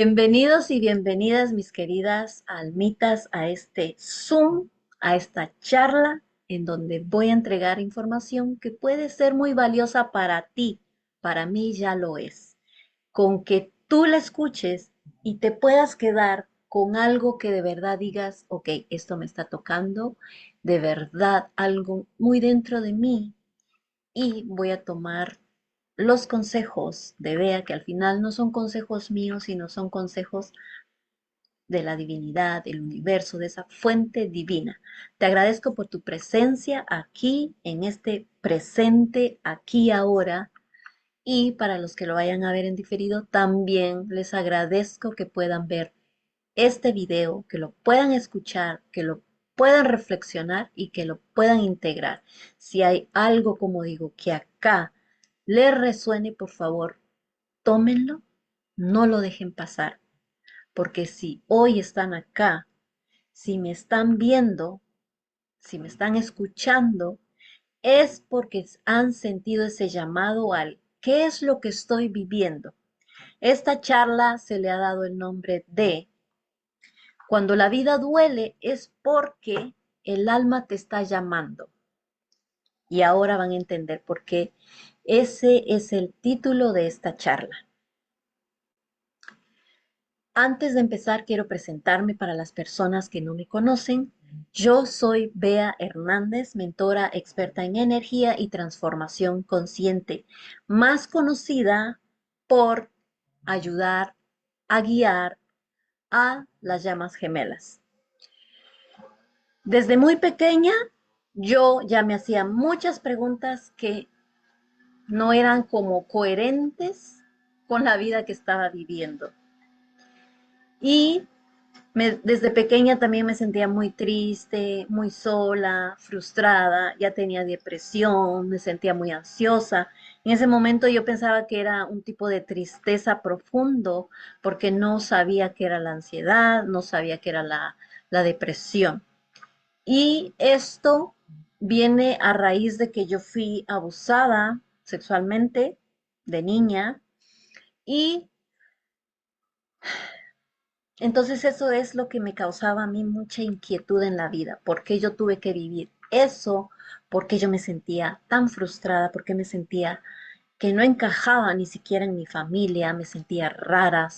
Bienvenidos y bienvenidas, mis queridas almitas, a este Zoom, a esta charla en donde voy a entregar información que puede ser muy valiosa para ti. Para mí ya lo es. Con que tú la escuches y te puedas quedar con algo que de verdad digas, ok, esto me está tocando, de verdad, algo muy dentro de mí y voy a tomar los consejos de Bea, que al final no son consejos míos, sino son consejos de la divinidad, del universo, de esa fuente divina. Te agradezco por tu presencia aquí, en este presente, aquí ahora. Y para los que lo vayan a ver en diferido, también les agradezco que puedan ver este video, que lo puedan escuchar, que lo puedan reflexionar y que lo puedan integrar. Si hay algo, como digo, que acá les resuene, por favor, tómenlo, no lo dejen pasar, porque si hoy están acá, si me están viendo, si me están escuchando, es porque han sentido ese llamado al ¿qué es lo que estoy viviendo? Esta charla se le ha dado el nombre de cuando la vida duele es porque el alma te está llamando. Y ahora van a entender por qué ese es el título de esta charla. Antes de empezar, quiero presentarme para las personas que no me conocen. Yo soy Bea Hernández, mentora experta en energía y transformación consciente, más conocida por ayudar a guiar a las llamas gemelas. Desde muy pequeña, yo ya me hacía muchas preguntas que no eran como coherentes con la vida que estaba viviendo. Y desde pequeña también me sentía muy triste, muy sola, frustrada, ya tenía depresión, me sentía muy ansiosa. En ese momento yo pensaba que era un tipo de tristeza profundo porque no sabía qué era la ansiedad, no sabía qué era la depresión. Y esto viene a raíz de que yo fui abusada sexualmente de niña y entonces eso es lo que me causaba a mí mucha inquietud en la vida. ¿Por qué yo tuve que vivir eso? ¿Por qué yo me sentía tan frustrada? ¿Por qué me sentía que no encajaba ni siquiera en mi familia? Me sentía rara.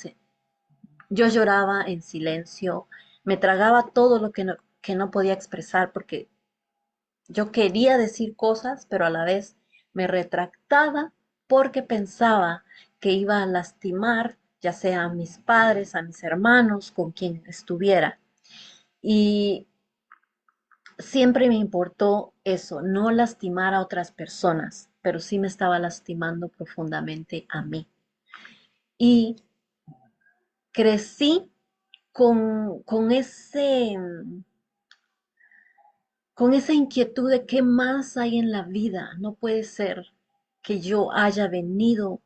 Yo lloraba en silencio. Me tragaba todo lo que no podía expresar porque yo quería decir cosas, pero a la vez me retractaba porque pensaba que iba a lastimar ya sea a mis padres, a mis hermanos, con quien estuviera. Y siempre me importó eso, no lastimar a otras personas, pero sí me estaba lastimando profundamente a mí. Y crecí con esa inquietud de qué más hay en la vida. No puede ser que yo haya venido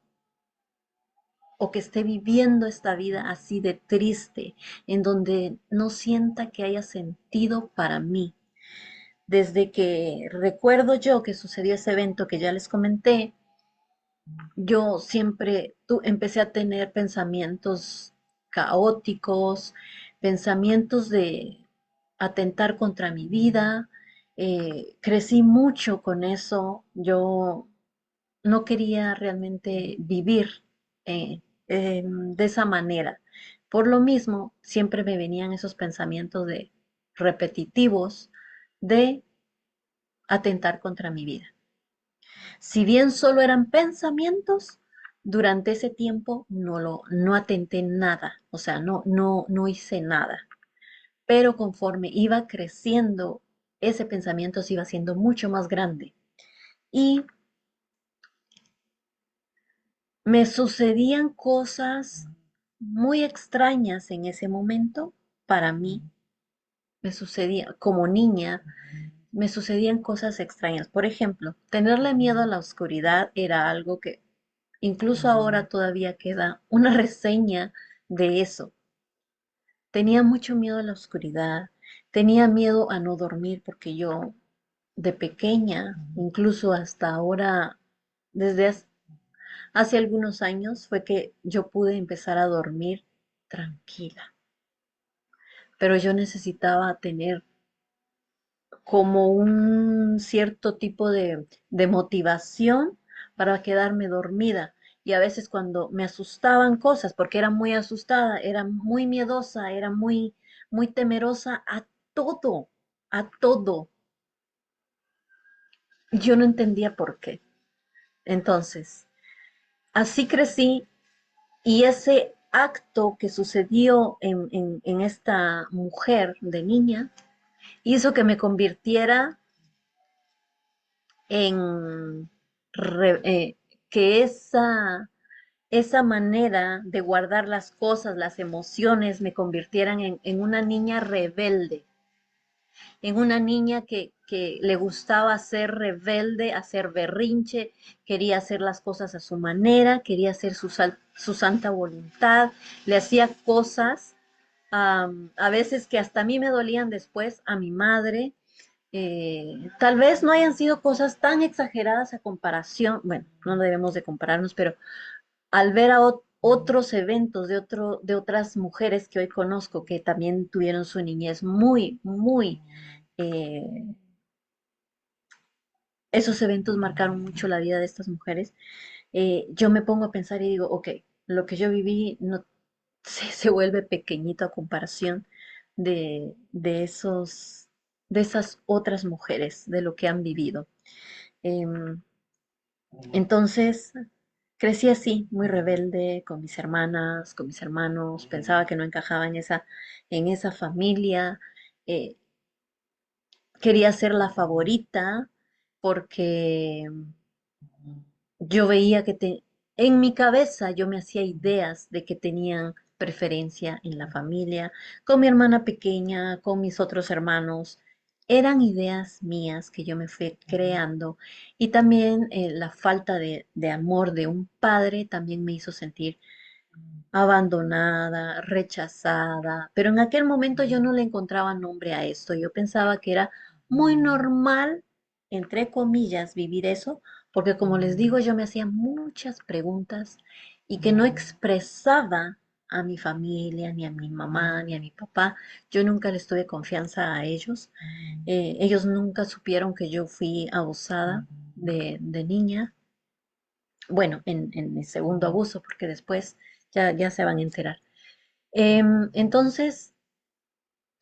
o que esté viviendo esta vida así de triste, en donde no sienta que haya sentido para mí. Desde que recuerdo yo que sucedió ese evento que ya les comenté, yo siempre empecé a tener pensamientos caóticos, pensamientos de atentar contra mi vida. Crecí mucho con eso. Yo no quería realmente vivir eh, de esa manera. Por lo mismo, siempre me venían esos pensamientos de repetitivos de atentar contra mi vida. Si bien solo eran pensamientos, durante ese tiempo no atenté nada, o sea, no hice nada. Pero conforme iba creciendo, ese pensamiento se iba haciendo mucho más grande. Y me sucedían cosas muy extrañas en ese momento para mí. Me sucedía como niña, me sucedían cosas extrañas. Por ejemplo, tenerle miedo a la oscuridad era algo que incluso ahora todavía queda una reseña de eso. Tenía mucho miedo a la oscuridad, tenía miedo a no dormir porque yo de pequeña, incluso hasta ahora, desde hace algunos años fue que yo pude empezar a dormir tranquila. Pero yo necesitaba tener como un cierto tipo de motivación para quedarme dormida. Y a veces cuando me asustaban cosas, porque era muy asustada, era muy miedosa, era muy temerosa todo, a todo. Yo no entendía por qué. Entonces, así crecí y ese acto que sucedió en esta mujer de niña hizo que me convirtiera en que esa manera de guardar las cosas, las emociones, me convirtieran en una niña rebelde, en una niña que le gustaba ser rebelde, hacer berrinche, quería hacer las cosas a su manera, quería hacer su santa voluntad, le hacía cosas a veces que hasta a mí me dolían después, a mi madre. Tal vez no hayan sido cosas tan exageradas a comparación, bueno, no debemos de compararnos, pero al ver a otros eventos de otras mujeres que hoy conozco que también tuvieron su niñez eh, esos eventos marcaron mucho la vida de estas mujeres, yo me pongo a pensar y digo, ok, lo que yo viví no se vuelve pequeñito a comparación de de esas otras mujeres, de lo que han vivido. Em, entonces, crecí así, muy rebelde con mis hermanas, con mis hermanos, pensaba que no encajaba en esa familia, eh, quería ser la favorita porque yo veía en mi cabeza yo me hacía ideas de que tenían preferencia en la familia, con mi hermana pequeña, con mis otros hermanos. Eran ideas mías que yo me fui creando y también la falta de amor de un padre también me hizo sentir abandonada, rechazada, pero en aquel momento yo no le encontraba nombre a esto. Yo pensaba que era muy normal, entre comillas, vivir eso, porque como les digo, yo me hacía muchas preguntas y que no expresaba a mi familia, ni a mi mamá, ni a mi papá. Yo nunca les tuve confianza a ellos. Ellos nunca supieron que yo fui abusada de niña. Bueno, en mi segundo abuso, porque después ya se van a enterar. Entonces,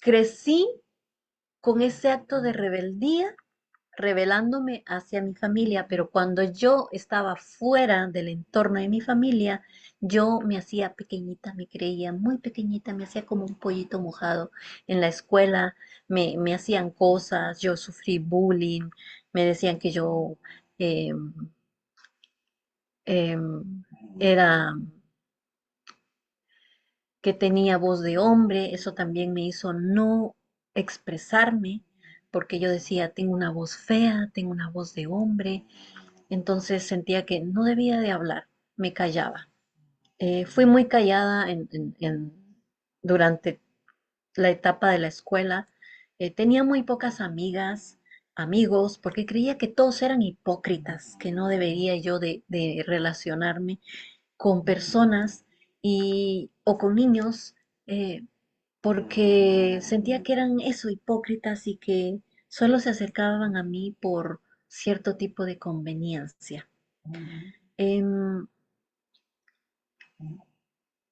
crecí con ese acto de rebeldía, rebelándome hacia mi familia, pero cuando yo estaba fuera del entorno de mi familia, yo me hacía pequeñita, me creía muy pequeñita, me hacía como un pollito mojado. En la escuela me hacían cosas, yo sufrí bullying, me decían que yo em, em, era que tenía voz de hombre, eso también me hizo no expresarme, porque yo decía, tengo una voz fea, tengo una voz de hombre, entonces sentía que no debía de hablar, me callaba. Fui muy callada durante la etapa de la escuela, tenía muy pocas amigas, amigos, porque creía que todos eran hipócritas, que no debería yo de relacionarme con personas o con niños porque sentía que eran eso, hipócritas y que solo se acercaban a mí por cierto tipo de conveniencia. Em,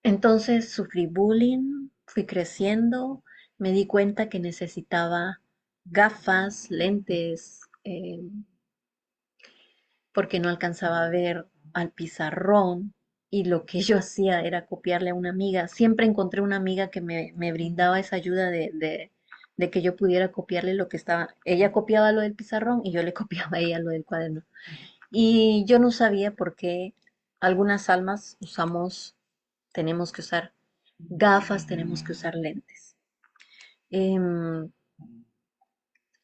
entonces sufrí bullying, fui creciendo, me di cuenta que necesitaba gafas, lentes, porque no alcanzaba a ver al pizarrón y lo que yo hacía era copiarle a una amiga. Siempre encontré una amiga que me brindaba esa ayuda de que yo pudiera copiarle lo que estaba. Ella copiaba lo del pizarrón y yo le copiaba a ella lo del cuaderno. Y yo no sabía por qué algunas almas tenemos que usar gafas, tenemos que usar lentes. Em,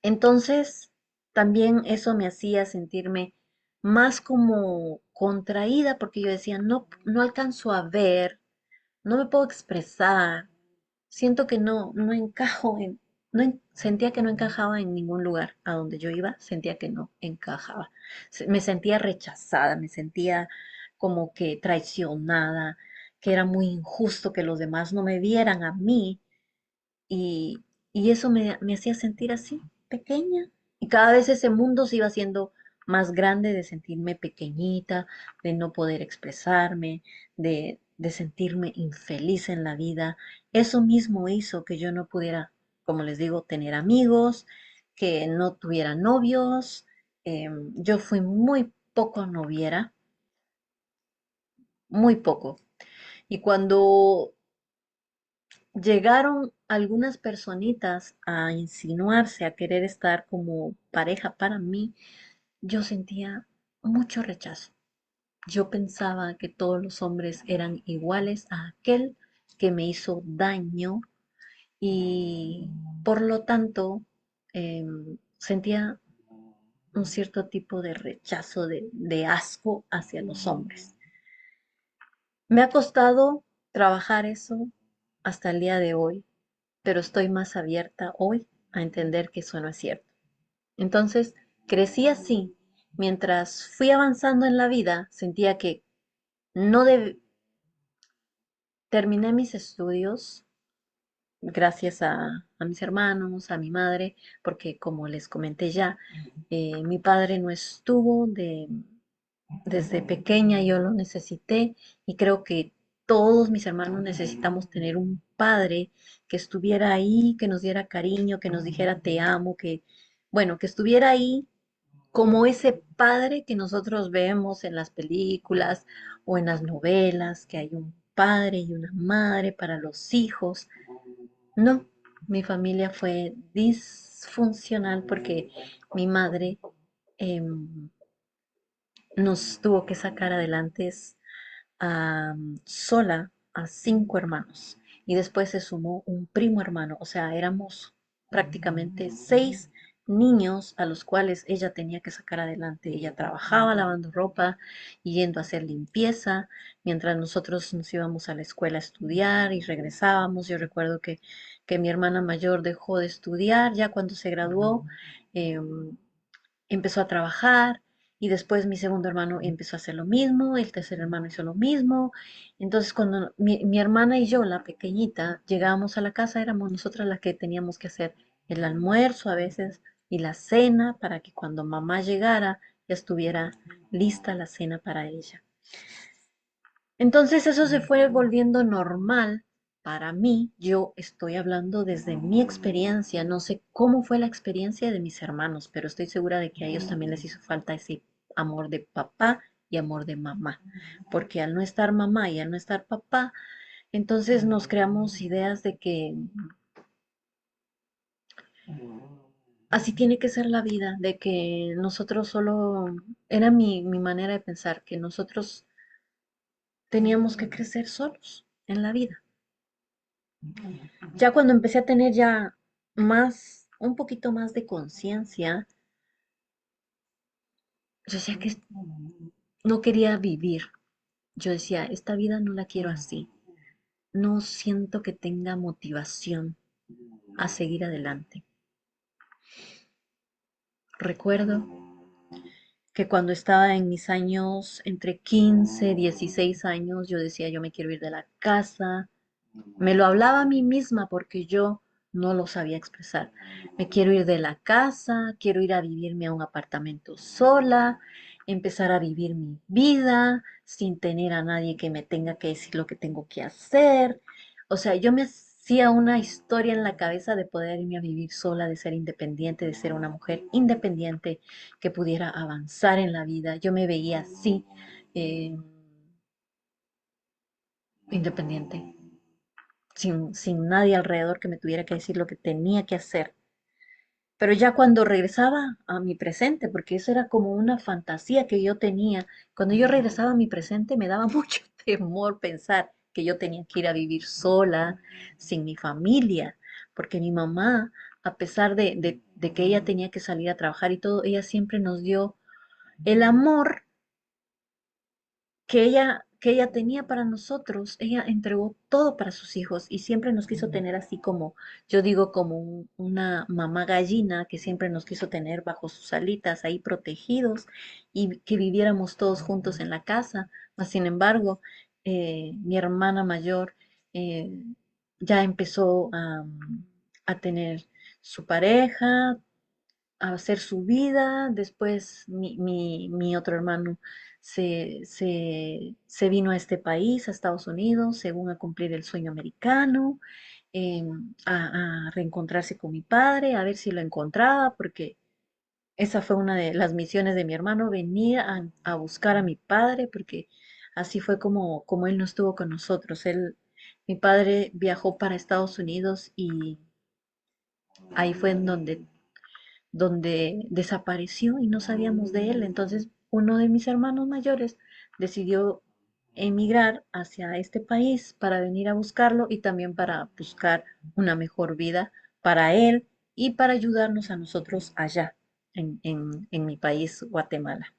entonces, también eso me hacía sentirme más como contraída porque yo decía, no alcanzo a ver, no me puedo expresar, siento que no encajo sentía que no encajaba en ningún lugar a donde yo iba, sentía que no encajaba. Me sentía rechazada, me sentía como que traicionada. que era muy injusto que los demás no me vieran a mí y, y eso me hacía sentir así, pequeña. Y cada vez ese mundo se iba haciendo más grande de sentirme pequeñita, de no poder expresarme, de sentirme infeliz en la vida. Eso mismo hizo que yo no pudiera, como les digo, tener amigos, que no tuviera novios. Yo fui muy poco noviera, muy poco. Y cuando llegaron algunas personitas a insinuarse, a querer estar como pareja para mí, yo sentía mucho rechazo. Yo pensaba que todos los hombres eran iguales a aquel que me hizo daño y por lo tanto sentía un cierto tipo de rechazo, de asco hacia los hombres. Me ha costado trabajar eso hasta el día de hoy, pero estoy más abierta hoy a entender que eso no es cierto. Entonces, crecí así. Mientras fui avanzando en la vida, sentía que no deb- terminé mis estudios gracias a mis hermanos, a mi madre, porque como les comenté ya, mi padre no estuvo desde pequeña, yo lo necesité y creo que todos mis hermanos necesitamos tener un padre que estuviera ahí, que nos diera cariño, que nos dijera te amo, que, bueno, que estuviera ahí como ese padre que nosotros vemos en las películas o en las novelas, que hay un padre y una madre para los hijos. No, mi familia fue disfuncional porque mi madre em, nos tuvo que sacar adelante sola a 5 hermanos y después se sumó un primo hermano, o sea, éramos prácticamente 6 niños a los cuales ella tenía que sacar adelante. Ella trabajaba lavando ropa y yendo a hacer limpieza, mientras nosotros nos íbamos a la escuela a estudiar y regresábamos. Yo recuerdo que mi hermana mayor dejó de estudiar ya cuando se graduó. em, Empezó a trabajar y después mi segundo hermano empezó a hacer lo mismo, el tercer hermano hizo lo mismo. Entonces cuando mi hermana y yo, la pequeñita, llegábamos a la casa, éramos nosotras las que teníamos que hacer el almuerzo a veces y la cena para que cuando mamá llegara ya estuviera lista la cena para ella. Entonces eso se fue volviendo normal para mí. Yo estoy hablando desde mi experiencia. No sé cómo fue la experiencia de mis hermanos, pero estoy segura de que a ellos también les hizo falta ese amor de papá y amor de mamá. Porque al no estar mamá y al no estar papá, entonces nos creamos ideas de que así tiene que ser la vida, de que nosotros solo, era mi manera de pensar, que nosotros teníamos que crecer solos en la vida. Ya cuando empecé a tener ya un poquito más de conciencia, yo decía que no quería vivir. Yo decía, esta vida no la quiero así. No siento que tenga motivación a seguir adelante. Recuerdo que cuando estaba en mis años, entre 15 y 16 años, yo decía, yo me quiero ir de la casa. Me lo hablaba a mí misma porque yo no lo sabía expresar. Me quiero ir de la casa, quiero ir a vivirme a un apartamento sola, empezar a vivir mi vida sin tener a nadie que me tenga que decir lo que tengo que hacer. O sea, yo me hacía una historia en la cabeza de poder irme a vivir sola, de ser independiente, de ser una mujer independiente que pudiera avanzar en la vida. Yo me veía así, eh, independiente sin nadie alrededor que me tuviera que decir lo que tenía que hacer. Pero ya cuando regresaba a mi presente, porque eso era como una fantasía que yo tenía, cuando yo regresaba a mi presente me daba mucho temor pensar que yo tenía que ir a vivir sola, sin mi familia, porque mi mamá, a pesar de que ella tenía que salir a trabajar y todo, ella siempre nos dio el amor que ella tenía para nosotros. Ella entregó todo para sus hijos y siempre nos quiso tener así como, yo digo, como una mamá gallina que siempre nos quiso tener bajo sus alitas, ahí protegidos y que viviéramos todos juntos en la casa. Mas, sin embargo, mi hermana mayor eh, ya empezó a tener su pareja, a hacer su vida. Después mi otro hermano se vino a este país, a Estados Unidos, según a cumplir el sueño americano, eh, a reencontrarse con mi padre, a ver si lo encontraba, porque esa fue una de las misiones de mi hermano, venir a buscar a mi padre, porque así fue como él no estuvo con nosotros. Mi padre viajó para Estados Unidos y ahí fue en donde desapareció y no sabíamos de él. Entonces, uno de mis hermanos mayores decidió emigrar hacia este país para venir a buscarlo y también para buscar una mejor vida para él y para ayudarnos a nosotros allá, en mi país, Guatemala.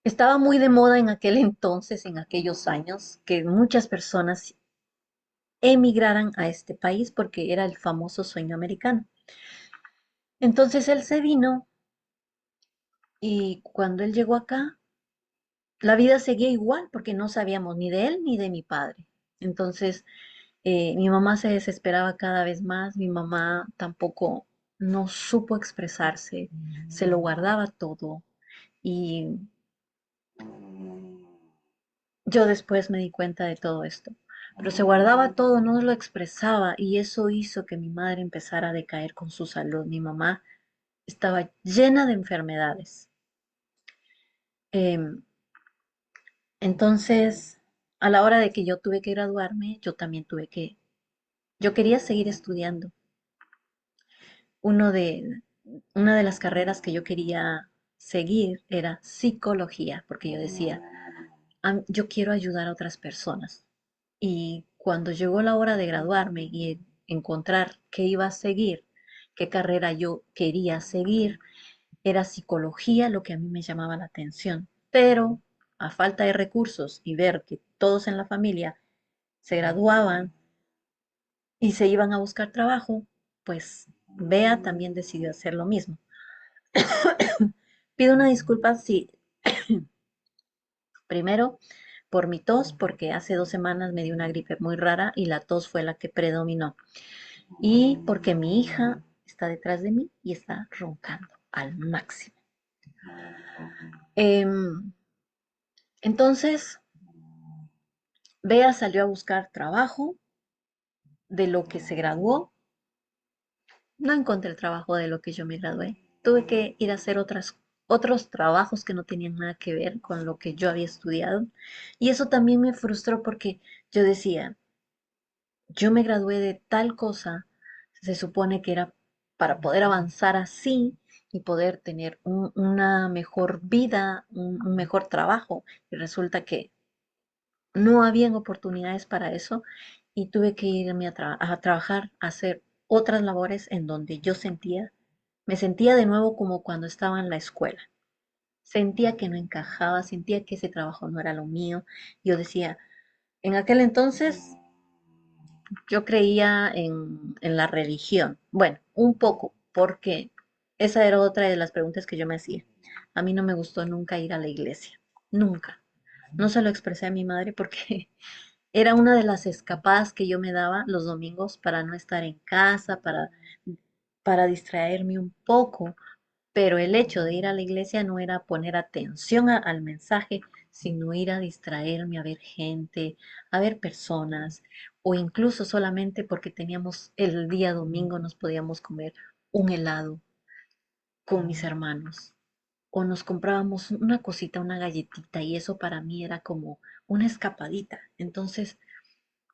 Estaba muy de moda en aquel entonces, en aquellos años, que muchas personas emigraran a este país porque era el famoso sueño americano. Entonces él se vino y cuando él llegó acá, la vida seguía igual porque no sabíamos ni de él ni de mi padre. Entonces, mi mamá se desesperaba cada vez más, mi mamá tampoco no supo expresarse, se lo guardaba todo y yo después me di cuenta de todo esto. Pero se guardaba todo, no lo expresaba y eso hizo que mi madre empezara a decaer con su salud. Mi mamá estaba llena de enfermedades. Em, entonces, a la hora de que yo tuve que graduarme, yo quería seguir estudiando. Uno de, una de las carreras que yo quería seguir era psicología, porque yo decía, Yo quiero ayudar a otras personas". Y cuando llegó la hora de graduarme y encontrar qué iba a seguir, qué carrera yo quería seguir, era psicología lo que a mí me llamaba la atención. Pero a falta de recursos y ver que todos en la familia se graduaban y se iban a buscar trabajo, pues Bea también decidió hacer lo mismo. Pido una disculpa si primero por mi tos, porque hace 2 semanas me dio una gripe muy rara y la tos fue la que predominó. Y porque mi hija está detrás de mí y está roncando al máximo. Em, entonces, Bea salió a buscar trabajo de lo que se graduó. No encontré el trabajo de lo que yo me gradué. Tuve que ir a hacer otros trabajos que no tenían nada que ver con lo que yo había estudiado. Y eso también me frustró porque yo decía, yo me gradué de tal cosa, se supone que era para poder avanzar así y poder tener una mejor vida, un mejor trabajo. Y resulta que no habían oportunidades para eso y tuve que irme a trabajar, a hacer otras labores en donde me sentía de nuevo como cuando estaba en la escuela. Sentía que no encajaba, sentía que ese trabajo no era lo mío. Yo decía, en aquel entonces yo creía en la religión. Bueno, un poco, porque esa era otra de las preguntas que yo me hacía. A mí no me gustó nunca ir a la iglesia, nunca. No se lo expresé a mi madre porque era una de las escapadas que yo me daba los domingos para no estar en casa, para distraerme un poco, pero el hecho de ir a la iglesia no era poner atención al mensaje, sino ir a distraerme, a ver gente, a ver personas, o incluso solamente porque teníamos el día domingo nos podíamos comer un helado con mis hermanos, o nos comprábamos una cosita, una galletita, y eso para mí era como una escapadita. Entonces,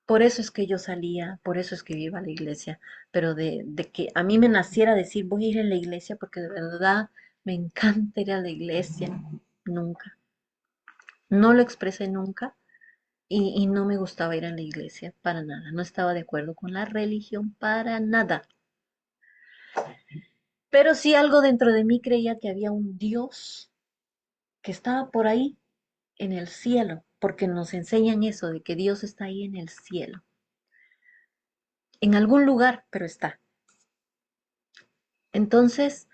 por eso es que yo salía, por eso es que iba a la iglesia, pero de que a mí me naciera decir voy a ir a la iglesia porque de verdad me encanta ir a la iglesia, nunca. No lo expresé nunca y no me gustaba ir a la iglesia para nada. No estaba de acuerdo con la religión para nada. Pero sí algo dentro de mí creía que había un Dios que estaba por ahí en el cielo, porque nos enseñan eso de que Dios está ahí en el cielo, en algún lugar, pero está. Entonces,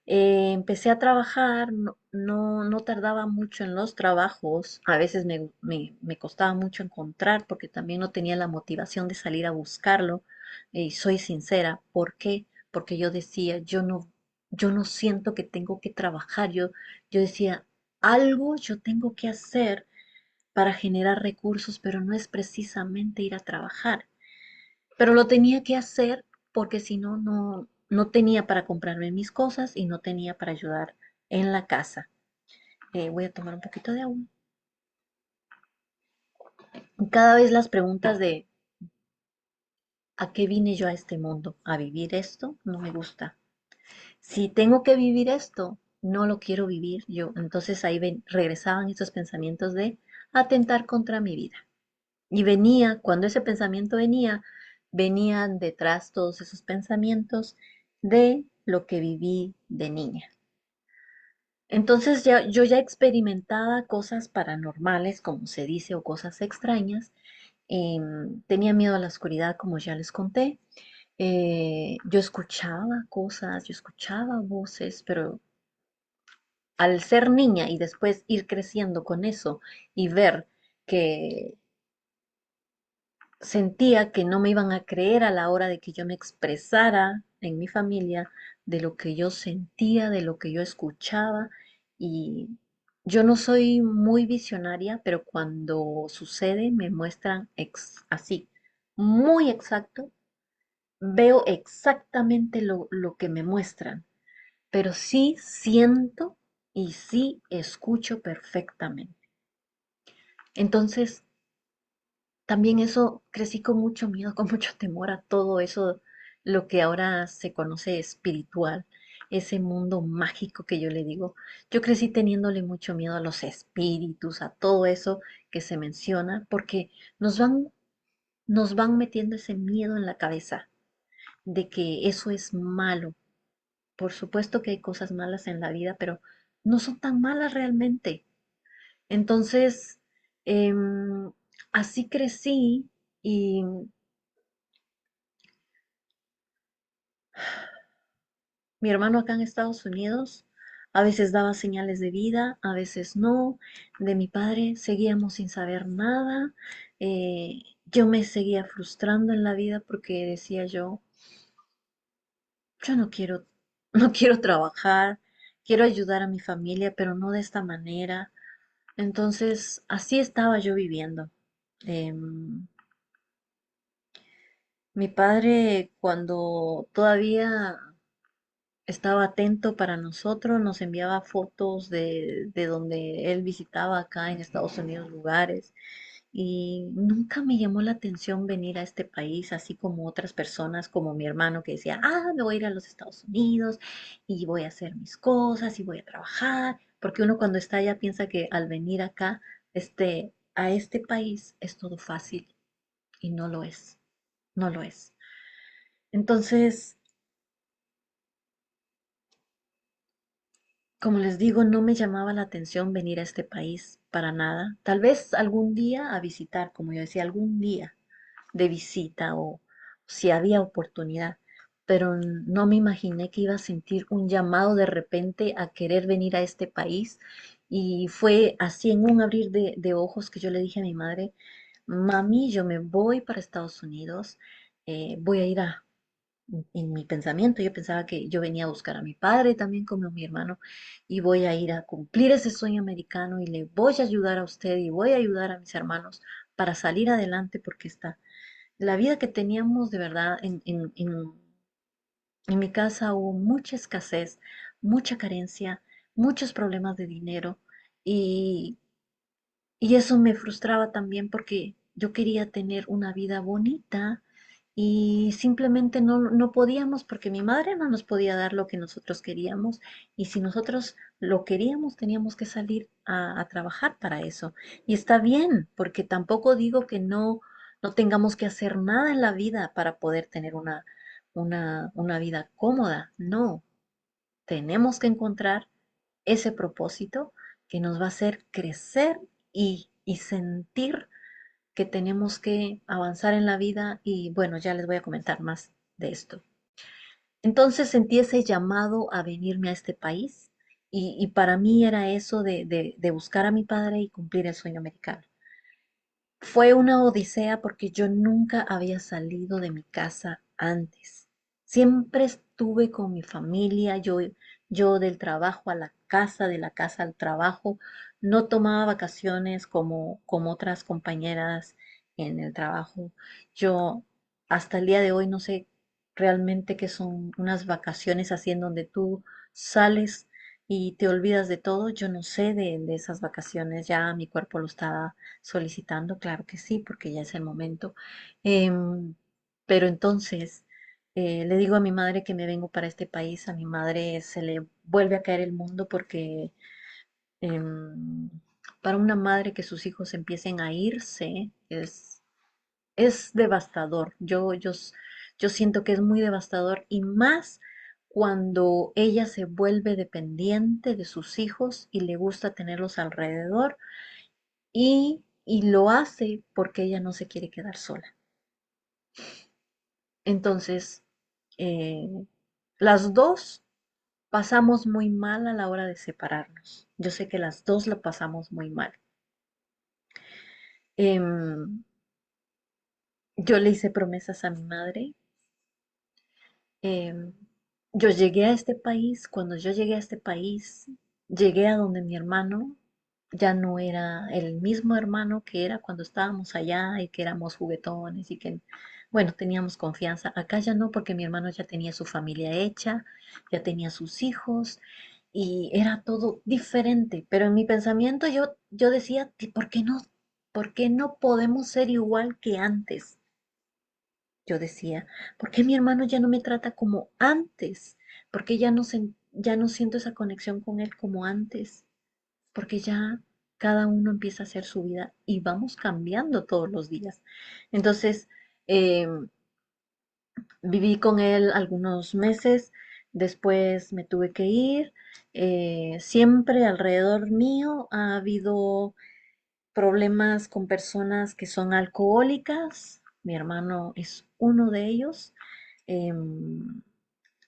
Empecé a trabajar, no tardaba mucho en los trabajos, a veces me costaba mucho encontrar porque también no tenía la motivación de salir a buscarlo. Y soy sincera, ¿por qué? Porque yo decía, yo no siento que tengo que trabajar, yo decía, algo yo tengo que hacer para generar recursos, pero no es precisamente ir a trabajar. Pero lo tenía que hacer porque si no, no tenía para comprarme mis cosas y no tenía para ayudar en la casa. Voy a tomar un poquito de agua. Cada vez las preguntas de ¿a qué vine yo a este mundo? ¿A vivir esto? No me gusta. Si tengo que vivir esto, no lo quiero vivir yo. Entonces ahí regresaban esos pensamientos de atentar contra mi vida. Y venía, cuando ese pensamiento venía, venían detrás todos esos pensamientos de lo que viví de niña. Entonces yo ya experimentaba cosas paranormales, como se dice, o cosas extrañas. Tenía miedo a la oscuridad, como ya les conté. Yo escuchaba cosas, yo escuchaba voces, pero al ser niña y después ir creciendo con eso y ver que sentía que no me iban a creer a la hora de que yo me expresara en mi familia de lo que yo sentía, de lo que yo escuchaba. Y yo no soy muy visionaria, pero cuando sucede me muestran así, muy exacto. Veo exactamente lo que me muestran, pero sí siento y sí escucho perfectamente. Entonces, también eso, crecí con mucho miedo, con mucho temor a todo eso, lo que ahora se conoce espiritual, ese mundo mágico que yo le digo. Yo crecí teniéndole mucho miedo a los espíritus, a todo eso que se menciona, porque nos van metiendo ese miedo en la cabeza de que eso es malo. Por supuesto que hay cosas malas en la vida, pero no son tan malas realmente. Entonces, así crecí y mi hermano acá en Estados Unidos a veces daba señales de vida, a veces no. De mi padre seguíamos sin saber nada. Yo me seguía frustrando en la vida porque decía yo no quiero, no quiero trabajar, quiero ayudar a mi familia, pero no de esta manera. Entonces, así estaba yo viviendo. Em, Mi padre, cuando todavía estaba atento para nosotros, nos enviaba fotos de donde él visitaba acá en Estados Unidos lugares y nunca me llamó la atención venir a este país, así como otras personas, como mi hermano que decía, me voy a ir a los Estados Unidos y voy a hacer mis cosas y voy a trabajar, porque uno cuando está allá piensa que al venir acá, a este país es todo fácil y no lo es, no lo es. Entonces, como les digo, no me llamaba la atención venir a este país para nada. Tal vez algún día a visitar, como yo decía, algún día de visita o si había oportunidad, pero no me imaginé que iba a sentir un llamado de repente a querer venir a este país. Y fue así en un abrir de ojos que yo le dije a mi madre, mami, yo me voy para Estados Unidos, voy a ir en mi pensamiento, yo pensaba que yo venía a buscar a mi padre también como a mi hermano y voy a ir a cumplir ese sueño americano y le voy a ayudar a usted y voy a ayudar a mis hermanos para salir adelante porque la vida que teníamos de verdad en mi casa hubo mucha escasez, mucha carencia, muchos problemas de dinero y, y eso me frustraba también porque yo quería tener una vida bonita y simplemente no podíamos porque mi madre no nos podía dar lo que nosotros queríamos y si nosotros lo queríamos teníamos que salir a trabajar para eso. Y está bien, porque tampoco digo que no tengamos que hacer nada en la vida para poder tener una vida cómoda. No, tenemos que encontrar ese propósito que nos va a hacer crecer y sentir que tenemos que avanzar en la vida y bueno, ya les voy a comentar más de esto. Entonces sentí ese llamado a venirme a este país y para mí era eso de buscar a mi padre y cumplir el sueño americano. Fue una odisea porque yo nunca había salido de mi casa antes. Siempre estuve con mi familia, yo del trabajo a la casa, de la casa al trabajo. No tomaba vacaciones como otras compañeras en el trabajo. Yo hasta el día de hoy no sé realmente qué son unas vacaciones así en donde tú sales y te olvidas de todo. Yo no sé de esas vacaciones, ya mi cuerpo lo estaba solicitando, claro que sí, porque ya es el momento. Em, pero entonces le digo a mi madre que me vengo para este país, a mi madre se le vuelve a caer el mundo porque em, para una madre que sus hijos empiecen a irse es devastador. Yo siento que es muy devastador y más cuando ella se vuelve dependiente de sus hijos y le gusta tenerlos alrededor y lo hace porque ella no se quiere quedar sola. Entonces, eh, las dos pasamos muy mal a la hora de separarnos. Yo sé que las dos lo pasamos muy mal. Em, yo le hice promesas a mi madre. em, yo llegué a este país, cuando yo llegué a este país, llegué a donde mi hermano ya no era el mismo hermano que era cuando estábamos allá y que éramos juguetones y que, bueno, teníamos confianza. Acá ya no, porque mi hermano ya tenía su familia hecha, ya tenía sus hijos y era todo diferente. Pero en mi pensamiento yo decía, por qué no podemos ser igual que antes? Yo decía, ¿por qué mi hermano ya no me trata como antes? ¿Por qué ya no siento esa conexión con él como antes? Porque ya cada uno empieza a hacer su vida y vamos cambiando todos los días. Entonces, eh, viví con él algunos meses, después me tuve que ir. Siempre alrededor mío ha habido problemas con personas que son alcohólicas. Mi hermano es uno de ellos. Em,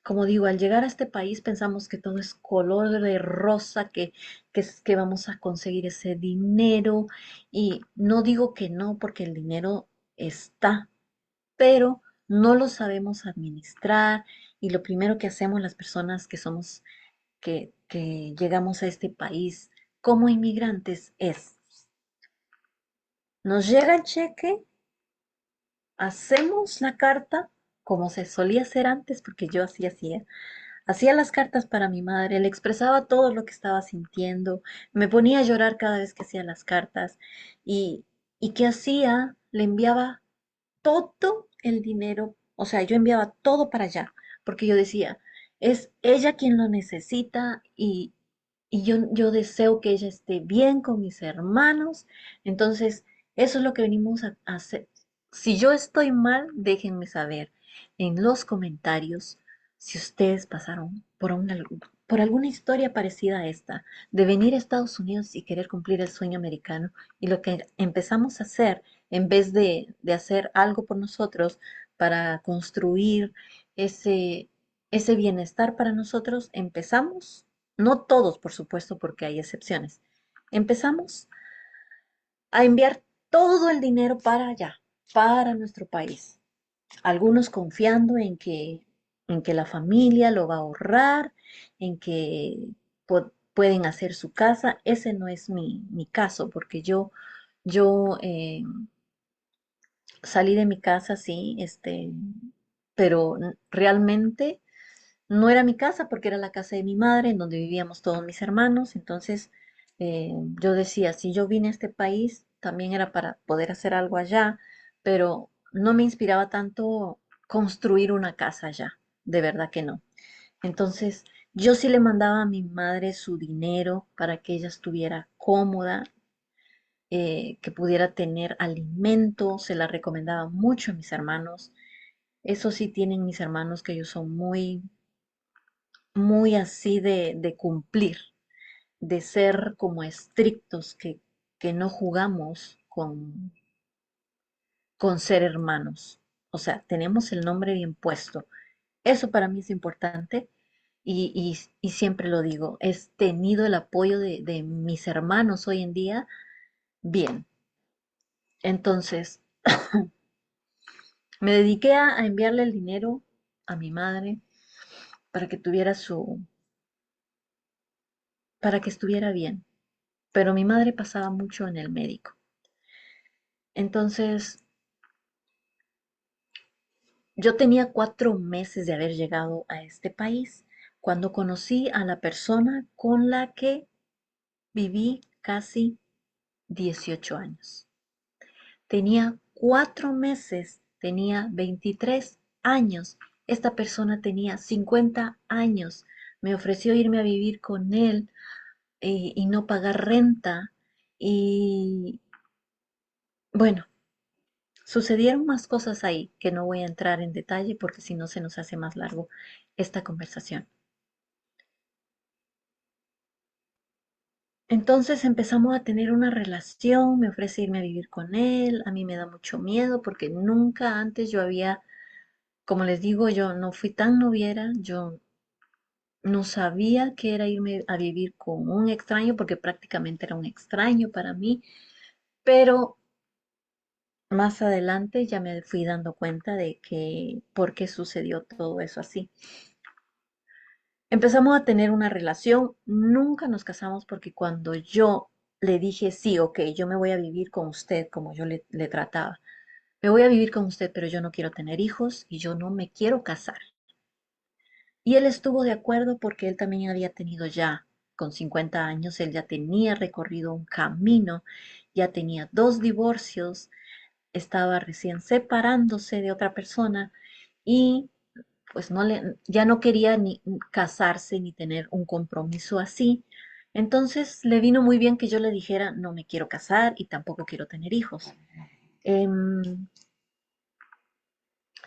como digo, al llegar a este país pensamos que todo es color de rosa, que vamos a conseguir ese dinero. Y no digo que no, porque el dinero está, pero no lo sabemos administrar. Y lo primero que hacemos las personas que somos, que llegamos a este país como inmigrantes es, nos llega el cheque, hacemos la carta, como se solía hacer antes, porque yo así hacía. Hacía las cartas para mi madre, le expresaba todo lo que estaba sintiendo, me ponía a llorar cada vez que hacía las cartas y, y ¿qué hacía? Le enviaba todo el dinero, o sea, yo enviaba todo para allá, porque yo decía, es ella quien lo necesita y yo deseo que ella esté bien con mis hermanos, entonces eso es lo que venimos a hacer. Si yo estoy mal, déjenme saber en los comentarios si ustedes pasaron por alguna historia parecida a esta, de venir a Estados Unidos y querer cumplir el sueño americano, y lo que empezamos a hacer en vez de hacer algo por nosotros para construir ese, ese bienestar para nosotros, empezamos, no todos por supuesto porque hay excepciones, empezamos a enviar todo el dinero para allá, para nuestro país. Algunos confiando en que la familia lo va a ahorrar, en que pueden hacer su casa. Ese no es mi caso, porque yo salí de mi casa, sí, pero realmente no era mi casa porque era la casa de mi madre, en donde vivíamos todos mis hermanos. Entonces, yo decía, si yo vine a este país, también era para poder hacer algo allá, pero no me inspiraba tanto construir una casa allá, de verdad que no. Entonces, yo sí le mandaba a mi madre su dinero para que ella estuviera cómoda, que pudiera tener alimento, se la recomendaba mucho a mis hermanos. Eso sí tienen mis hermanos, que ellos son muy así de cumplir, de ser como estrictos, que no jugamos con ser hermanos. O sea, tenemos el nombre bien puesto, Eso para mí es importante y siempre lo digo, he tenido el apoyo de mis hermanos hoy en día, bien. Entonces, me dediqué a enviarle el dinero a mi madre para que tuviera para que estuviera bien. Pero mi madre pasaba mucho en el médico. Entonces, yo tenía 4 meses de haber llegado a este país cuando conocí a la persona con la que viví casi 18 años. Tenía 4 meses, tenía 23 años. Esta persona tenía 50 años. Me ofreció irme a vivir con él y no pagar renta. Y bueno, sucedieron más cosas ahí que no voy a entrar en detalle porque si no se nos hace más largo esta conversación. Entonces empezamos a tener una relación, me ofrece irme a vivir con él, a mí me da mucho miedo porque nunca antes yo había, como les digo, yo no fui tan noviera, yo no sabía que era irme a vivir con un extraño porque prácticamente era un extraño para mí, pero más adelante ya me fui dando cuenta de que por qué sucedió todo eso así. Empezamos a tener una relación, nunca nos casamos porque cuando yo le dije, sí, ok, yo me voy a vivir con usted como yo le trataba, me voy a vivir con usted, pero yo no quiero tener hijos y yo no me quiero casar. Y él estuvo de acuerdo porque él también había tenido ya, con 50 años, él ya tenía recorrido un camino, ya tenía 2 divorcios, estaba recién separándose de otra persona y pues ya no quería ni casarse ni tener un compromiso así. Entonces le vino muy bien que yo le dijera, no me quiero casar y tampoco quiero tener hijos. Em,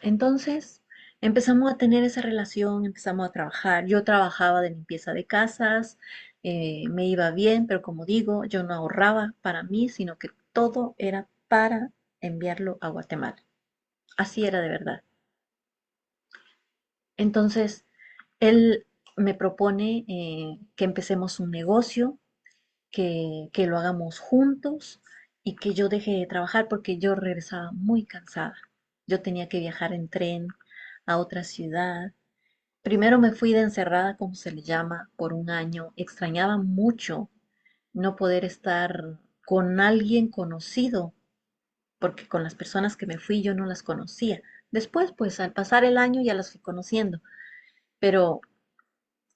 entonces empezamos a tener esa relación, empezamos a trabajar. Yo trabajaba de limpieza de casas, me iba bien, pero como digo, yo no ahorraba para mí, sino que todo era para enviarlo a Guatemala. Así era de verdad. Entonces, él me propone que empecemos un negocio, que lo hagamos juntos y que yo deje de trabajar porque yo regresaba muy cansada. Yo tenía que viajar en tren a otra ciudad. Primero me fui de encerrada, como se le llama, por un año. Extrañaba mucho no poder estar con alguien conocido, porque con las personas que me fui yo no las conocía. Después, pues al pasar el año ya las fui conociendo, pero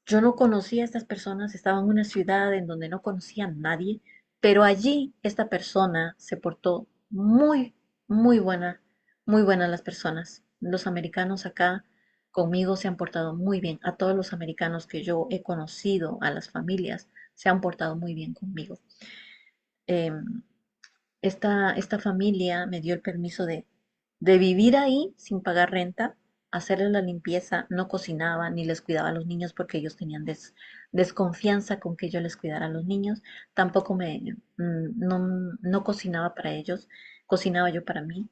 yo no conocía a estas personas, estaba en una ciudad en donde no conocía a nadie, pero allí esta persona se portó muy buena, muy buenas las personas. Los americanos acá conmigo se han portado muy bien. A todos los americanos que yo he conocido, a las familias, se han portado muy bien conmigo. Em, esta familia me dio el permiso de vivir ahí sin pagar renta, hacerles la limpieza, no cocinaba ni les cuidaba a los niños porque ellos tenían desconfianza con que yo les cuidara a los niños, tampoco no cocinaba para ellos, cocinaba yo para mí,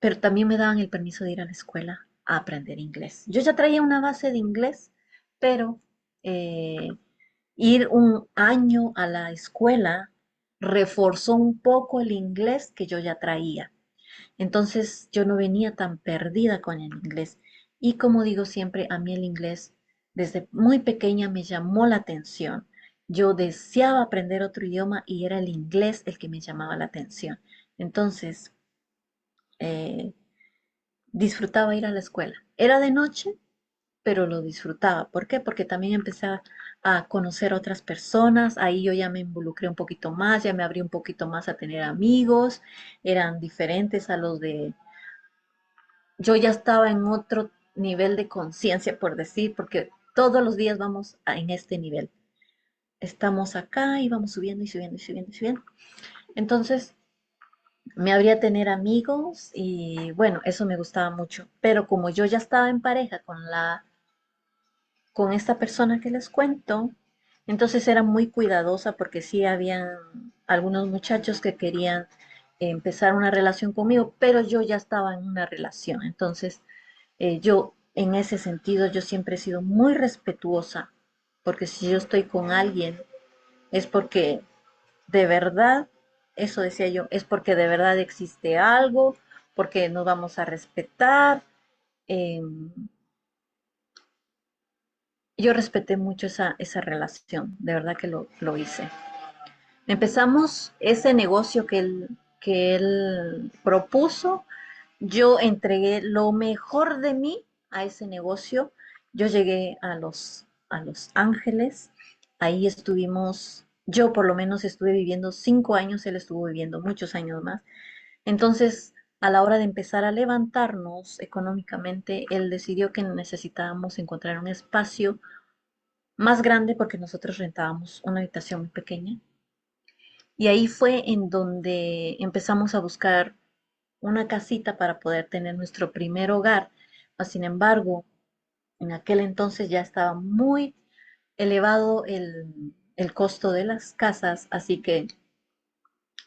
pero también me daban el permiso de ir a la escuela a aprender inglés. Yo ya traía una base de inglés, pero eh, ir un año a la escuela reforzó un poco el inglés que yo ya traía. Entonces yo no venía tan perdida con el inglés. Y como digo siempre, a mí el inglés desde muy pequeña me llamó la atención. Yo deseaba aprender otro idioma y era el inglés el que me llamaba la atención. Entonces, eh, disfrutaba ir a la escuela. Era de noche, pero lo disfrutaba. ¿Por qué? Porque también empecé a conocer a otras personas, ahí yo ya me involucré un poquito más, ya me abrí un poquito más a tener amigos, eran diferentes a los yo ya estaba en otro nivel de conciencia, por decir, porque todos los días vamos en este nivel. Estamos acá y vamos subiendo y subiendo y subiendo y subiendo. Entonces, me habría tener amigos y bueno, eso me gustaba mucho. Pero como yo ya estaba en pareja con esta persona que les cuento, entonces era muy cuidadosa porque sí habían algunos muchachos que querían empezar una relación conmigo, pero yo ya estaba en una relación, entonces yo En ese sentido, yo siempre he sido muy respetuosa, porque si yo estoy con alguien, es porque de verdad, eso decía yo, es porque de verdad existe algo, porque nos vamos a respetar. eh, yo respeté mucho esa relación, de verdad que lo hice. Empezamos ese negocio que él propuso. Yo entregué lo mejor de mí a ese negocio. Yo llegué a Los Ángeles. Ahí estuvimos, yo por lo menos estuve viviendo 5 años, él estuvo viviendo muchos años más. Entonces, a la hora de empezar a levantarnos económicamente, él decidió que necesitábamos encontrar un espacio más grande porque nosotros rentábamos una habitación muy pequeña. Y ahí fue en donde empezamos a buscar una casita para poder tener nuestro primer hogar. Mas, sin embargo, en aquel entonces ya estaba muy elevado el costo de las casas, así que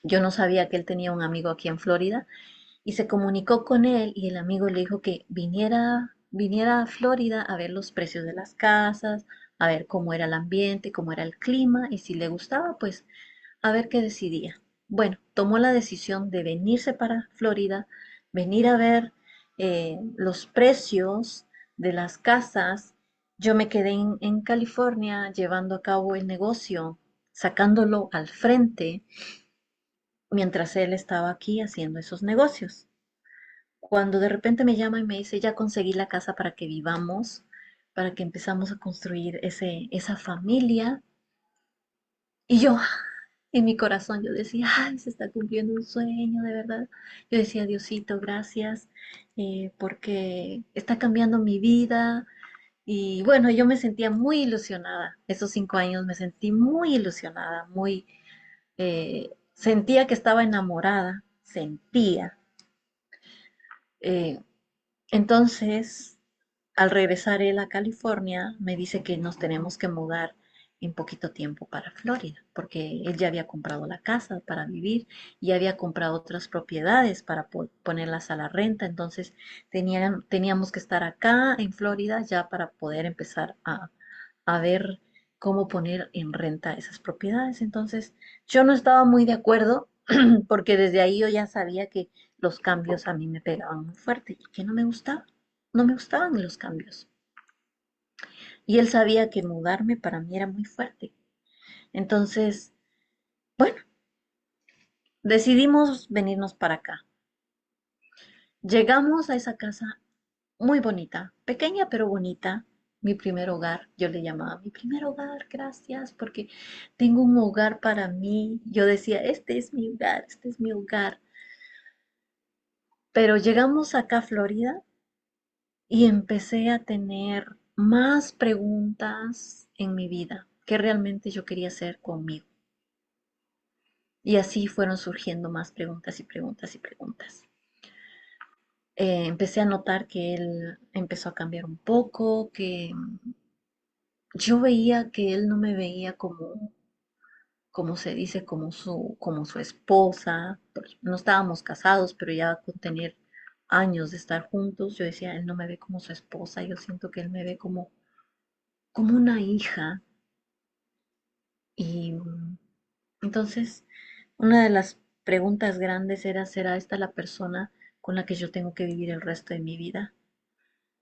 yo no sabía que él tenía un amigo aquí en Florida y se comunicó con él y el amigo le dijo que viniera a Florida a ver los precios de las casas, a ver cómo era el ambiente, cómo era el clima y si le gustaba, pues a ver qué decidía. Bueno, tomó la decisión de venirse para Florida, venir a ver los precios de las casas. Yo me quedé en California llevando a cabo el negocio, sacándolo al frente mientras él estaba aquí haciendo esos negocios. Cuando de repente me llama y me dice, ya conseguí la casa para que vivamos, para que empezamos a construir esa familia. Y yo, en mi corazón, yo decía, ay, se está cumpliendo un sueño, de verdad. Yo decía, Diosito, gracias, porque está cambiando mi vida. Y bueno, yo me sentía muy ilusionada. Esos 5 años me sentí muy ilusionada, sentía que estaba enamorada, sentía. Eh, entonces, al regresar él a California, me dice que nos tenemos que mudar en poquito tiempo para Florida, porque él ya había comprado la casa para vivir y había comprado otras propiedades para ponerlas a la renta. Entonces, teníamos que estar acá en Florida ya para poder empezar a ver cómo poner en renta esas propiedades. Entonces, yo no estaba muy de acuerdo porque desde ahí yo ya sabía que los cambios a mí me pegaban muy fuerte y que no me gustaba, no me gustaban los cambios. Y él sabía que mudarme para mí era muy fuerte. Entonces, bueno, decidimos venirnos para acá. Llegamos a esa casa muy bonita, pequeña pero bonita, mi primer hogar. Yo le llamaba mi primer hogar, gracias, porque tengo un hogar para mí. Yo decía, este es mi hogar, este es mi hogar. Pero llegamos acá a Florida y empecé a tener más preguntas en mi vida que realmente yo quería hacer conmigo. Y así fueron surgiendo más preguntas y preguntas y preguntas. Empecé a notar que él empezó a cambiar un poco, que yo veía que él no me veía como se dice, como su esposa. Pues, no estábamos casados, pero ya con tener años de estar juntos, yo decía, él no me ve como su esposa, yo siento que él me ve como una hija. Y entonces, una de las preguntas grandes era, ¿será esta la persona con la que yo tengo que vivir el resto de mi vida?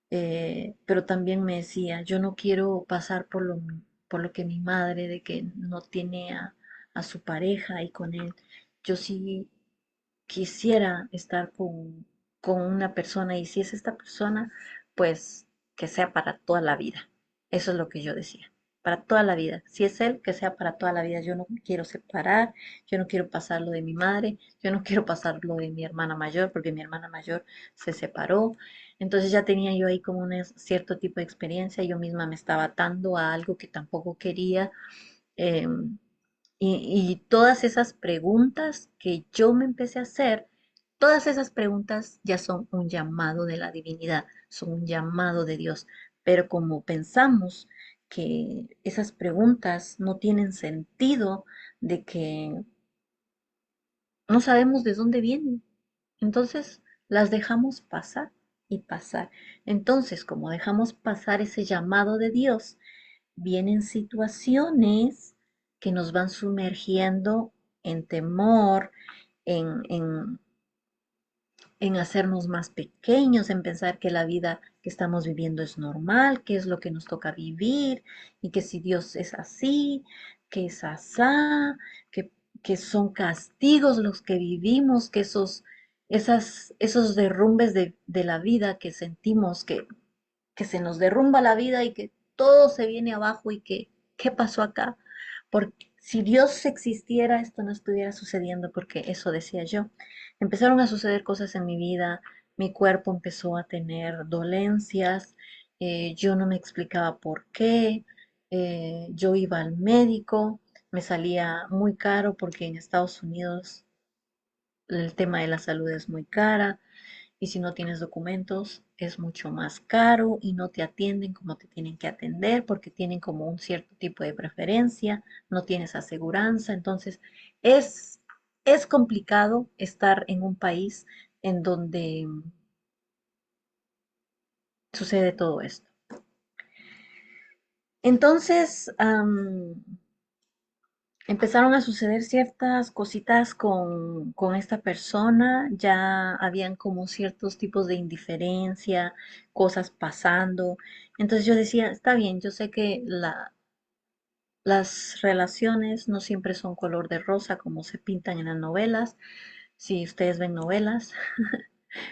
Pero también me decía, yo no quiero pasar por lo que mi madre, de que no tiene a su pareja y con él. Yo sí quisiera estar con una persona y si es esta persona, pues que sea para toda la vida. Eso es lo que yo decía, para toda la vida. Si es él, que sea para toda la vida. Yo no me quiero separar, yo no quiero pasar lo de mi madre, yo no quiero pasar lo de mi hermana mayor, porque mi hermana mayor se separó. Entonces ya tenía yo ahí como un cierto tipo de experiencia, yo misma me estaba atando a algo que tampoco quería. em, y todas esas preguntas que yo me empecé a hacer, todas esas preguntas ya son un llamado de la divinidad, son un llamado de Dios. Pero como pensamos que esas preguntas no tienen sentido, de que no sabemos de dónde vienen, entonces las dejamos pasar. y pasar. Entonces, como dejamos pasar ese llamado de Dios, vienen situaciones que nos van sumergiendo en temor, en en hacernos más pequeños, en pensar que la vida que estamos viviendo es normal, que es lo que nos toca vivir y que si Dios es así, que es asá, que, que son castigos los que vivimos, que esos derrumbes de la vida que sentimos que se nos derrumba la vida y que todo se viene abajo y que, ¿qué pasó acá? Porque si Dios existiera, esto no estuviera sucediendo, porque eso decía yo. Empezaron a suceder cosas en mi vida, mi cuerpo empezó a tener dolencias, yo no me explicaba por qué, yo iba al médico, me salía muy caro porque en Estados Unidos el tema de la salud es muy cara, y si no tienes documentos es mucho más caro y no te atienden como te tienen que atender porque tienen como un cierto tipo de preferencia, no tienes aseguranza, entonces es, es complicado estar en un país en donde sucede todo esto. Entonces, empezaron a suceder ciertas cositas con esta persona, ya habían como ciertos tipos de indiferencia, cosas pasando. Entonces yo decía, está bien, yo sé que las relaciones no siempre son color de rosa como se pintan en las novelas. Si ustedes ven novelas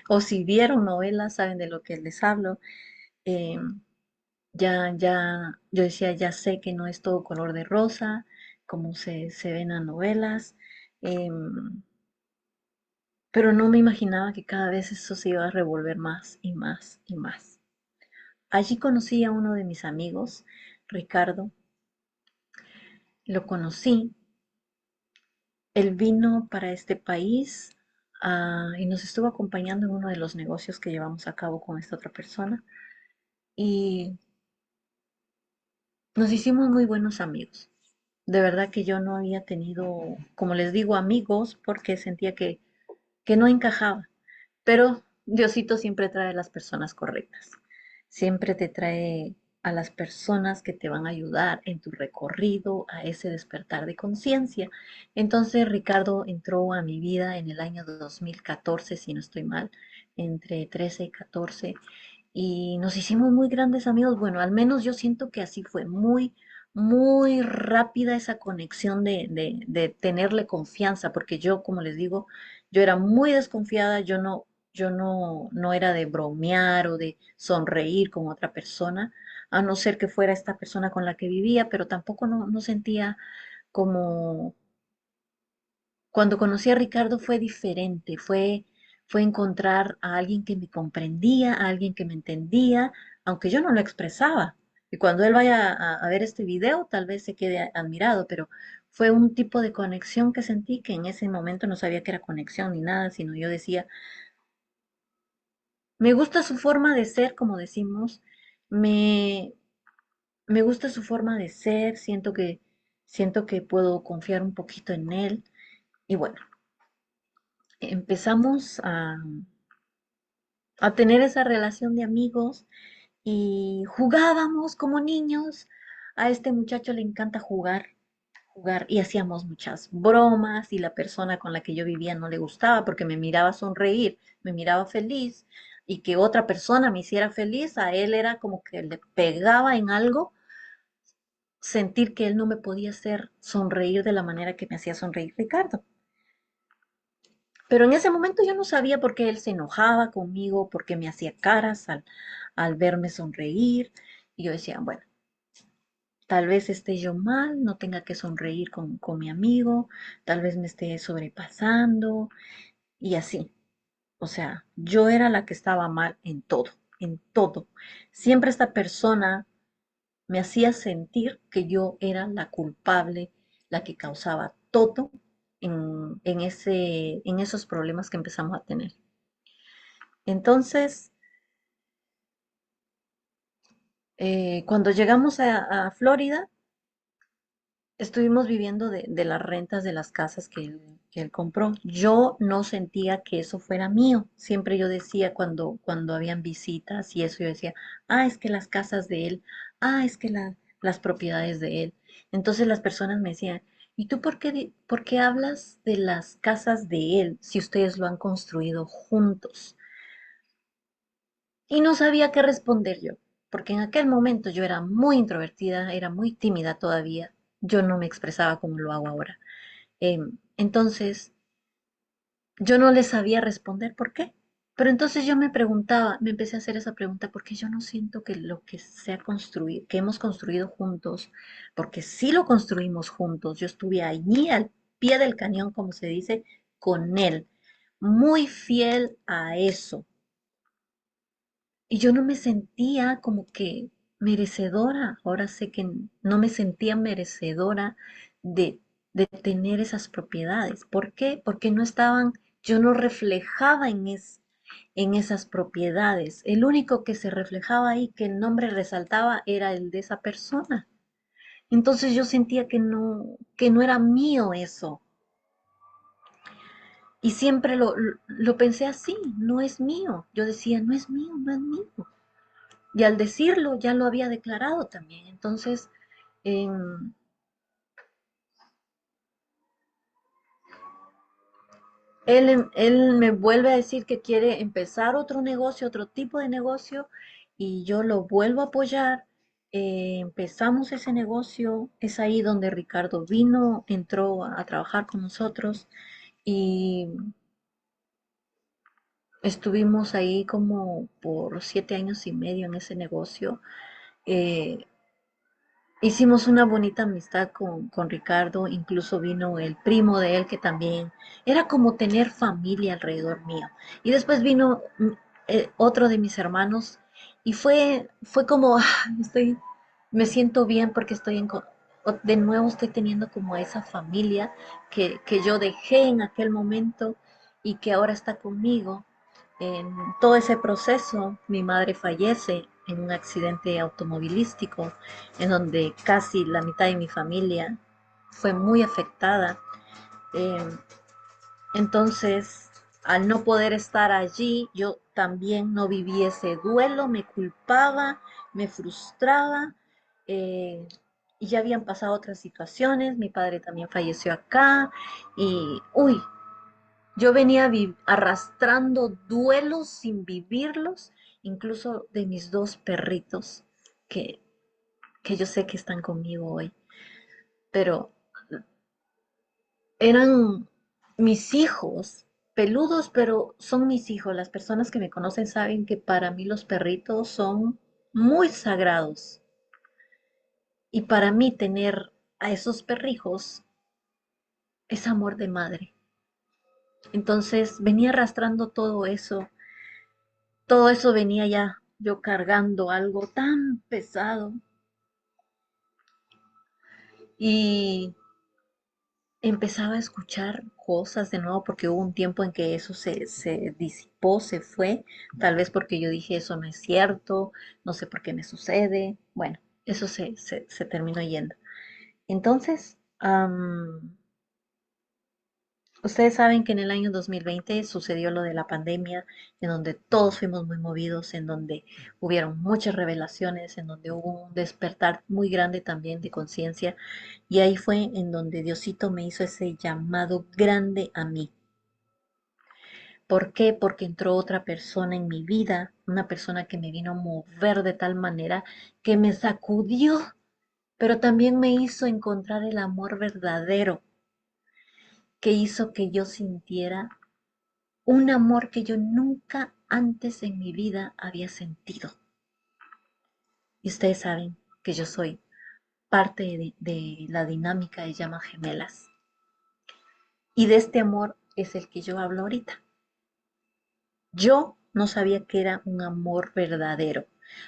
o si vieron novelas, saben de lo que les hablo. Eh, yo decía, ya sé que no es todo color de rosa, como se ve en las novelas, pero no me imaginaba que cada vez eso se iba a revolver más y más y más. Allí conocí a uno de mis amigos, Ricardo, lo conocí, él vino para este país y nos estuvo acompañando en uno de los negocios que llevamos a cabo con esta otra persona y nos hicimos muy buenos amigos. De verdad que yo no había tenido, como les digo, amigos porque sentía que no encajaba. Pero Diosito siempre trae a las personas correctas. Siempre te trae a las personas que te van a ayudar en tu recorrido, a ese despertar de conciencia. Entonces Ricardo entró a mi vida en el año 2014, si no estoy mal, entre 13 y 14, y nos hicimos muy grandes amigos. Bueno, al menos yo siento que así fue, muy, muy rápida esa conexión de tenerle confianza, porque yo, como les digo, yo era muy desconfiada, yo no era de bromear o de sonreír con otra persona, a no ser que fuera esta persona con la que vivía, pero tampoco no sentía como cuando conocí a Ricardo fue diferente, fue encontrar a alguien que me comprendía, a alguien que me entendía, aunque yo no lo expresaba. Y cuando él vaya a ver este video, tal vez se quede admirado, pero fue un tipo de conexión que sentí que en ese momento no sabía que era conexión ni nada, sino yo decía, me gusta su forma de ser, como decimos, me, me gusta su forma de ser, siento que puedo confiar un poquito en él. Y bueno, empezamos a tener esa relación de amigos y jugábamos como niños. A este muchacho le encanta jugar y hacíamos muchas bromas y la persona con la que yo vivía no le gustaba porque me miraba sonreír, me miraba feliz y que otra persona me hiciera feliz, a él era como que le pegaba en algo sentir que él no me podía hacer sonreír de la manera que me hacía sonreír Ricardo. Pero en ese momento yo no sabía por qué él se enojaba conmigo, por qué me hacía caras al verme sonreír. Y yo decía, bueno, tal vez esté yo mal, no tenga que sonreír con mi amigo, tal vez me esté sobrepasando y así. O sea, yo era la que estaba mal en todo, en todo. Siempre esta persona me hacía sentir que yo era la culpable, la que causaba todo en esos problemas que empezamos a tener. Entonces, cuando llegamos a Florida, estuvimos viviendo de las rentas de las casas que él compró. Yo no sentía que eso fuera mío. Siempre yo decía cuando habían visitas y eso, yo decía, es que las casas de él, es que las propiedades de él. Entonces las personas me decían, ¿y tú por qué hablas de las casas de él si ustedes lo han construido juntos? Y no sabía qué responder yo, porque en aquel momento yo era muy introvertida, era muy tímida todavía. Yo no me expresaba como lo hago ahora. Entonces, yo no le sabía responder por qué. Pero entonces yo me preguntaba, me empecé a hacer esa pregunta, ¿por qué yo no siento que lo que se ha construido, que hemos construido juntos, porque sí lo construimos juntos, yo estuve allí al pie del cañón, como se dice, con él, muy fiel a eso. Y yo no me sentía como que merecedora, ahora sé que no me sentía merecedora de, de tener esas propiedades. ¿Por qué? Porque no estaban, yo no reflejaba en esas propiedades. El único que se reflejaba ahí, que el nombre resaltaba, era el de esa persona. Entonces yo sentía que no era mío eso. Y siempre lo pensé así, no es mío. Yo decía, no es mío, no es mío. Y al decirlo ya lo había declarado también. Entonces, em, él me vuelve a decir que quiere empezar otro negocio, otro tipo de negocio, y yo lo vuelvo a apoyar. Empezamos ese negocio, es ahí donde Ricardo vino, entró a trabajar con nosotros y estuvimos ahí como por 7 años y medio en ese negocio. Eh, Hicimos una bonita amistad con Ricardo, incluso vino el primo de él que también era como tener familia alrededor mío. Y después vino otro de mis hermanos y fue como, me siento bien porque de nuevo estoy teniendo como a esa familia que yo dejé en aquel momento y que ahora está conmigo. En todo ese proceso, mi madre fallece en un accidente automovilístico en donde casi la mitad de mi familia fue muy afectada. Eh, entonces, al no poder estar allí, yo también no viví ese duelo, me culpaba, me frustraba. eh, y ya habían pasado otras situaciones, mi padre también falleció acá y, yo venía arrastrando duelos sin vivirlos, incluso de mis dos perritos, que, que yo sé que están conmigo hoy, pero eran mis hijos, peludos, pero son mis hijos. Las personas que me conocen saben que para mí los perritos son muy sagrados. Y para mí tener a esos perrijos es amor de madre. Entonces venía arrastrando todo eso venía ya yo cargando algo tan pesado y empezaba a escuchar cosas de nuevo porque hubo un tiempo en que eso se disipó, se fue, tal vez porque yo dije eso no es cierto, no sé por qué me sucede, bueno, eso se terminó yendo. Entonces, ustedes saben que en el año 2020 sucedió lo de la pandemia, en donde todos fuimos muy movidos, en donde hubieron muchas revelaciones, en donde hubo un despertar muy grande también de conciencia, y ahí fue en donde Diosito me hizo ese llamado grande a mí. ¿Por qué? Porque entró otra persona en mi vida, una persona que me vino a mover de tal manera que me sacudió, pero también me hizo encontrar el amor verdadero, que hizo que yo sintiera un amor que yo nunca antes en mi vida había sentido. Y ustedes saben que yo soy parte de la dinámica de llamas gemelas. Y de este amor es el que yo hablo ahorita. Yo no sabía que era un amor verdadero.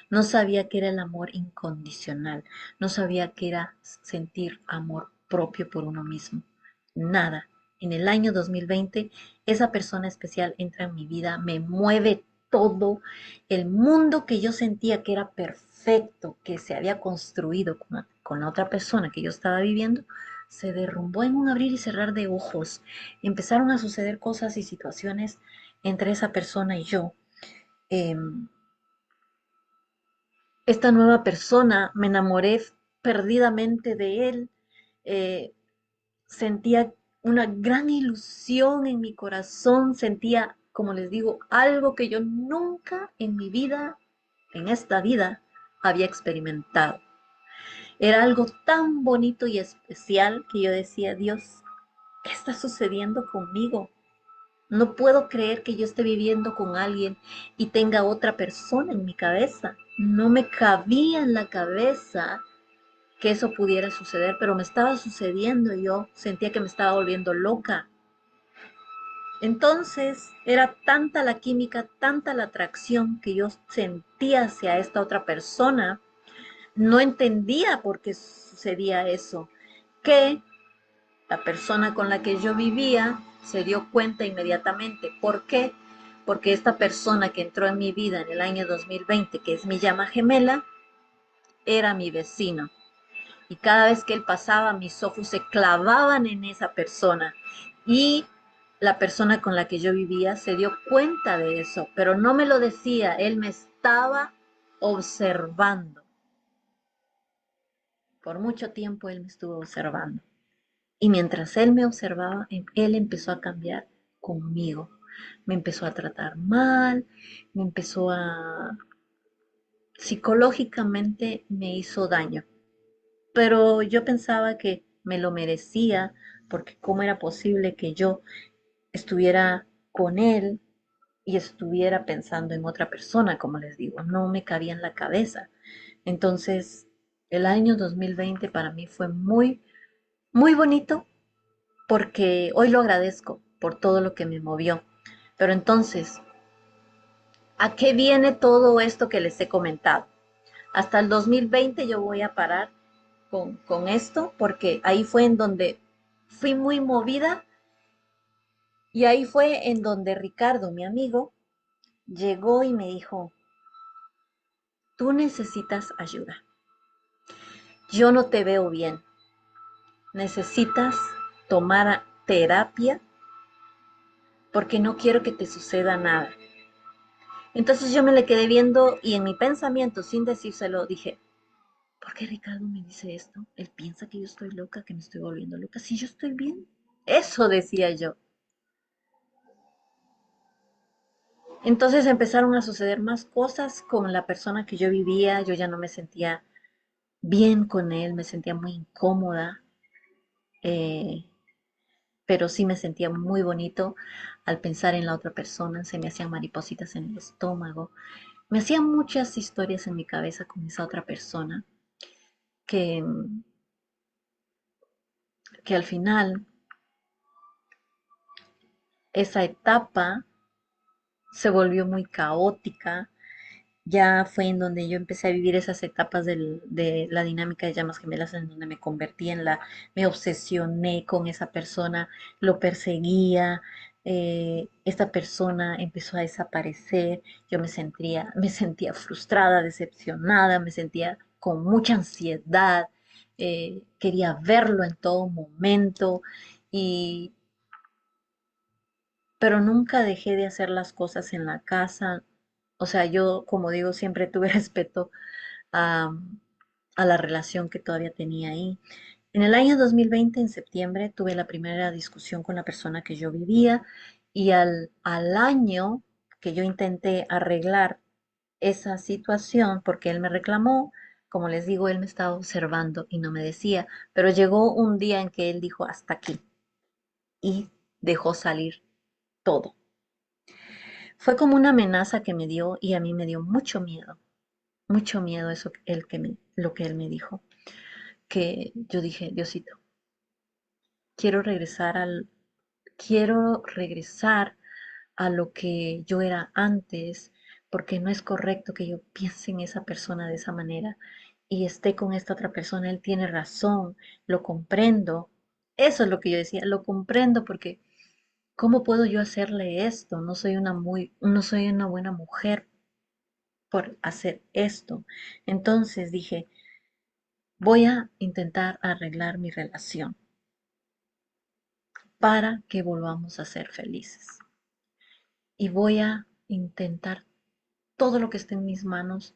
No sabía que era el amor incondicional. No sabía que era sentir amor propio por uno mismo. Nada. En el año 2020, esa persona especial entra en mi vida, me mueve todo el mundo que yo sentía que era perfecto, que se había construido con la otra persona que yo estaba viviendo, se derrumbó en un abrir y cerrar de ojos. Empezaron a suceder cosas y situaciones entre esa persona y yo. Em, esta nueva persona, me enamoré perdidamente de él. eh, Sentía una gran ilusión en mi corazón, sentía, como les digo, algo que yo nunca en mi vida, en esta vida, había experimentado. Era algo tan bonito y especial que yo decía, Dios, ¿qué está sucediendo conmigo? No puedo creer que yo esté viviendo con alguien y tenga otra persona en mi cabeza. No me cabía en la cabeza que eso pudiera suceder, pero me estaba sucediendo y yo sentía que me estaba volviendo loca. Entonces era tanta la química, tanta la atracción que yo sentía hacia esta otra persona, no entendía por qué sucedía eso, que la persona con la que yo vivía se dio cuenta inmediatamente. ¿Por qué? Porque esta persona que entró en mi vida en el año 2020, que es mi llama gemela, era mi vecino. Y cada vez que él pasaba, mis ojos se clavaban en esa persona. Y la persona con la que yo vivía se dio cuenta de eso, pero no me lo decía, él me estaba observando. Por mucho tiempo él me estuvo observando. Y mientras él me observaba, él empezó a cambiar conmigo. Me empezó a tratar mal, me empezó a... psicológicamente me hizo daño. Pero yo pensaba que me lo merecía, porque cómo era posible que yo estuviera con él y estuviera pensando en otra persona, como les digo, no me cabía en la cabeza. Entonces, el año 2020 para mí fue muy, muy bonito porque hoy lo agradezco por todo lo que me movió. Pero entonces, ¿a qué viene todo esto que les he comentado? Hasta el 2020 yo voy a parar con esto porque ahí fue en donde fui muy movida y ahí fue en donde Ricardo, mi amigo, llegó y me dijo, tú necesitas ayuda. Yo no te veo bien. Necesitas tomar terapia porque no quiero que te suceda nada. Entonces yo me le quedé viendo y en mi pensamiento, sin decírselo, dije, ¿por qué Ricardo me dice esto? Él piensa que yo estoy loca, que me estoy volviendo loca. Si yo estoy bien. Eso decía yo. Entonces empezaron a suceder más cosas con la persona que yo vivía. Yo ya no me sentía bien con él, me sentía muy incómoda, eh, pero sí me sentía muy bonito al pensar en la otra persona. Se me hacían maripositas en el estómago. Me hacían muchas historias en mi cabeza con esa otra persona que, que al final esa etapa se volvió muy caótica. Ya fue en donde yo empecé a vivir esas etapas de la dinámica de llamas gemelas, en donde me convertí me obsesioné con esa persona, lo perseguía, esta persona empezó a desaparecer, yo me sentía frustrada, decepcionada, me sentía con mucha ansiedad, quería verlo en todo momento, y, pero nunca dejé de hacer las cosas en la casa. O sea, yo, como digo, siempre tuve respeto a, a la relación que todavía tenía ahí. En el año 2020, en septiembre, tuve la primera discusión con la persona que yo vivía y al año que yo intenté arreglar esa situación, porque él me reclamó, como les digo, él me estaba observando y no me decía, pero llegó un día en que él dijo hasta aquí y dejó salir todo. Fue como una amenaza que me dio y a mí me dio mucho miedo eso lo que él me dijo, que yo dije, Diosito, quiero regresar quiero regresar a lo que yo era antes, porque no es correcto que yo piense en esa persona de esa manera y esté con esta otra persona. Él tiene razón, lo comprendo. Eso es lo que yo decía, lo comprendo porque ¿cómo puedo yo hacerle esto? No soy una buena mujer por hacer esto. Entonces dije, Voy a intentar arreglar mi relación para que volvamos a ser felices. Y voy a intentar todo lo que esté en mis manos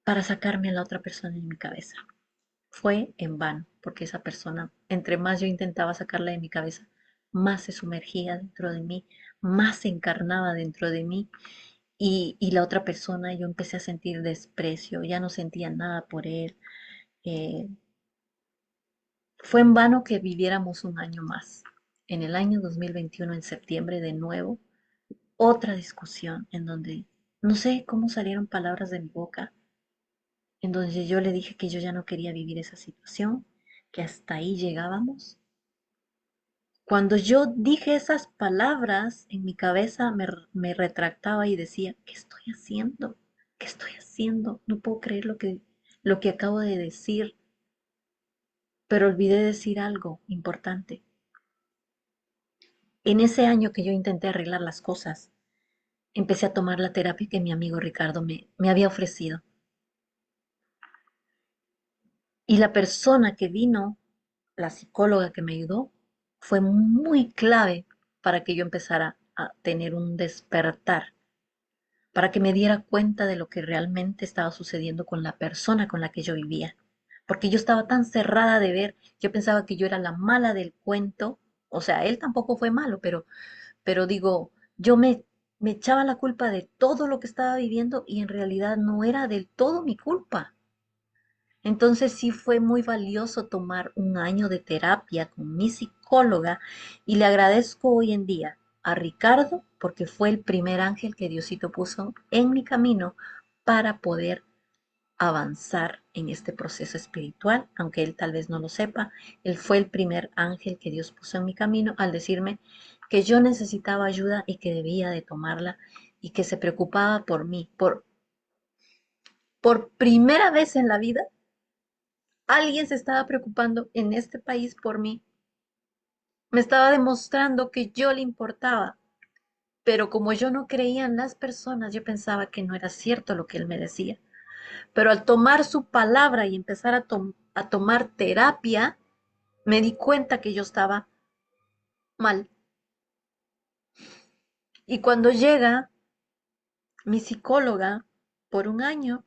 para sacarme a la otra persona de mi cabeza. Fue en vano, porque esa persona, entre más yo intentaba sacarla de mi cabeza, más se sumergía dentro de mí, más se encarnaba dentro de mí. Y la otra persona, yo empecé a sentir desprecio, ya no sentía nada por él. Eh, Fue en vano que viviéramos un año más. En el año 2021, en septiembre, de nuevo, otra discusión en donde no sé cómo salieron palabras de mi boca, en donde yo le dije que yo ya no quería vivir esa situación, que hasta ahí llegábamos. Cuando yo dije esas palabras, en mi cabeza me retractaba y decía, ¿qué estoy haciendo? ¿Qué estoy haciendo? No puedo creer lo que acabo de decir, pero olvidé decir algo importante. En ese año que yo intenté arreglar las cosas, empecé a tomar la terapia que mi amigo Ricardo me había ofrecido. Y la persona que vino, la psicóloga que me ayudó, fue muy clave para que yo empezara a tener un despertar, para que me diera cuenta de lo que realmente estaba sucediendo con la persona con la que yo vivía. Porque yo estaba tan cerrada de ver, yo pensaba que yo era la mala del cuento, o sea, él tampoco fue malo, pero digo, me echaba la culpa de todo lo que estaba viviendo y en realidad no era del todo mi culpa. Entonces sí fue muy valioso tomar un año de terapia con mi psicóloga y le agradezco hoy en día a Ricardo porque fue el primer ángel que Diosito puso en mi camino para poder avanzar en este proceso espiritual, aunque él tal vez no lo sepa. Él fue el primer ángel que Dios puso en mi camino al decirme que yo necesitaba ayuda y que debía de tomarla y que se preocupaba por mí. Por primera vez en la vida, alguien se estaba preocupando en este país por mí. Me estaba demostrando que yo le importaba, pero como yo no creía en las personas, yo pensaba que no era cierto lo que él me decía. Pero al tomar su palabra y empezar a tomar terapia, me di cuenta que yo estaba mal. Y cuando llega mi psicóloga por un año,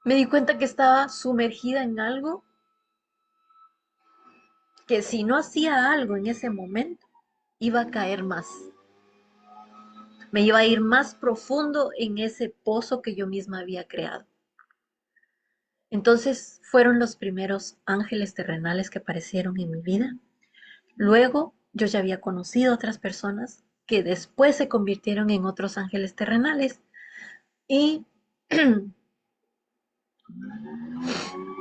me di cuenta que estaba sumergida en algo que si no hacía algo en ese momento, iba a caer más. Me iba a ir más profundo en ese pozo que yo misma había creado. Entonces fueron los primeros ángeles terrenales que aparecieron en mi vida. Luego yo ya había conocido otras personas que después se convirtieron en otros ángeles terrenales y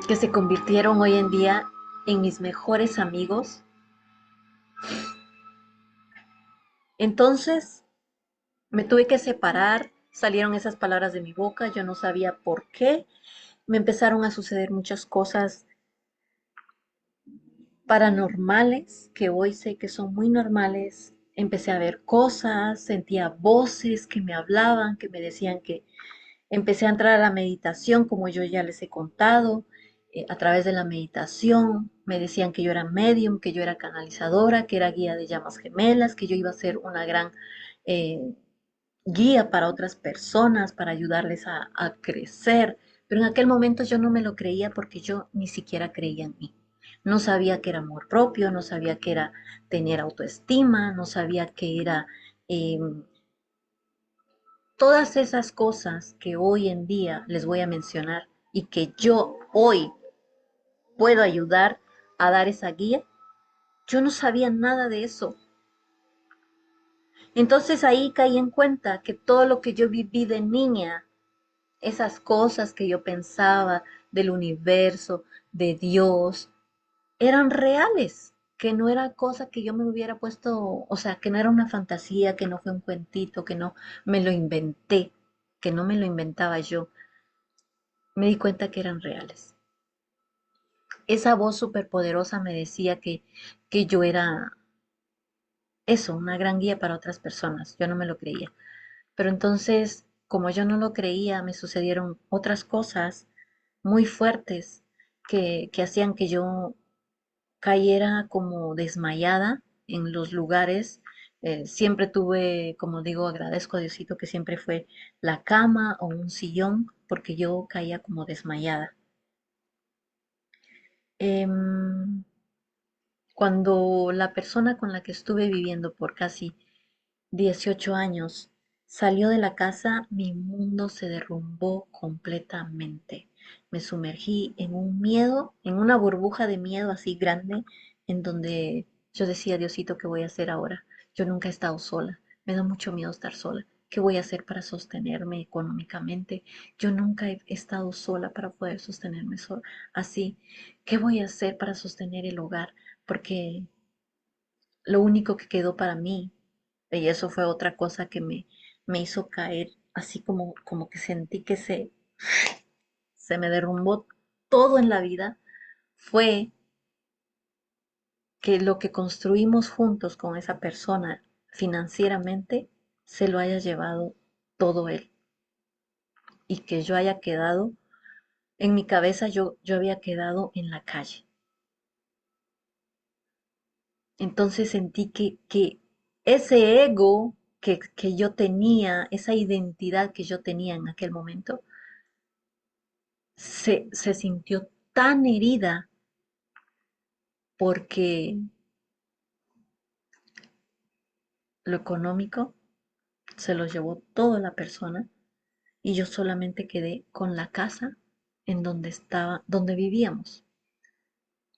que se convirtieron hoy en día en mis mejores amigos. Entonces me tuve que separar, salieron esas palabras de mi boca, yo no sabía por qué, me empezaron a suceder muchas cosas paranormales que hoy sé que son muy normales. Empecé a ver cosas, sentía voces que me hablaban, que me decían que empecé a entrar a la meditación, como yo ya les he contado, a través de la meditación. Me decían que yo era medium, que yo era canalizadora, que era guía de llamas gemelas, que yo iba a ser una gran eh, guía para otras personas, para ayudarles a crecer. Pero en aquel momento yo no me lo creía porque yo ni siquiera creía en mí. No sabía que era amor propio, no sabía que era tener autoestima, no sabía que era eh, todas esas cosas que hoy en día les voy a mencionar y que yo hoy puedo ayudar a dar esa guía. Yo no sabía nada de eso. Entonces ahí caí en cuenta que todo lo que yo viví de niña, esas cosas que yo pensaba del universo, de Dios, eran reales, que no era cosa que yo me hubiera puesto, o sea, que no era una fantasía, que no fue un cuentito, que no me lo inventé, que no me lo inventaba yo. Me di cuenta que eran reales. Esa voz superpoderosa me decía que yo era eso, una gran guía para otras personas. Yo no me lo creía. Pero entonces como yo no lo creía, me sucedieron otras cosas muy fuertes que hacían que yo cayera como desmayada en los lugares. Siempre tuve, como digo, agradezco a Diosito que siempre fue la cama o un sillón, porque yo caía como desmayada. Em, Cuando la persona con la que estuve viviendo por casi 18 años salió de la casa, mi mundo se derrumbó completamente. Me sumergí en un miedo, en una burbuja de miedo así grande, en donde yo decía, Diosito, ¿qué voy a hacer ahora? Yo nunca he estado sola, me da mucho miedo estar sola. ¿Qué voy a hacer para sostenerme económicamente? Yo nunca he estado sola para poder sostenerme así. ¿Qué voy a hacer para sostener el hogar? Porque lo único que quedó para mí, y eso fue otra cosa que me hizo caer, así como que sentí que se me derrumbó todo en la vida, fue que lo que construimos juntos con esa persona financieramente se lo haya llevado todo él y que yo haya quedado, en mi cabeza yo había quedado en la calle. Entonces sentí que ese ego que yo tenía, esa identidad que yo tenía en aquel momento, se sintió tan herida porque lo económico se lo llevó toda la persona y yo solamente quedé con la casa en donde estaba, donde vivíamos.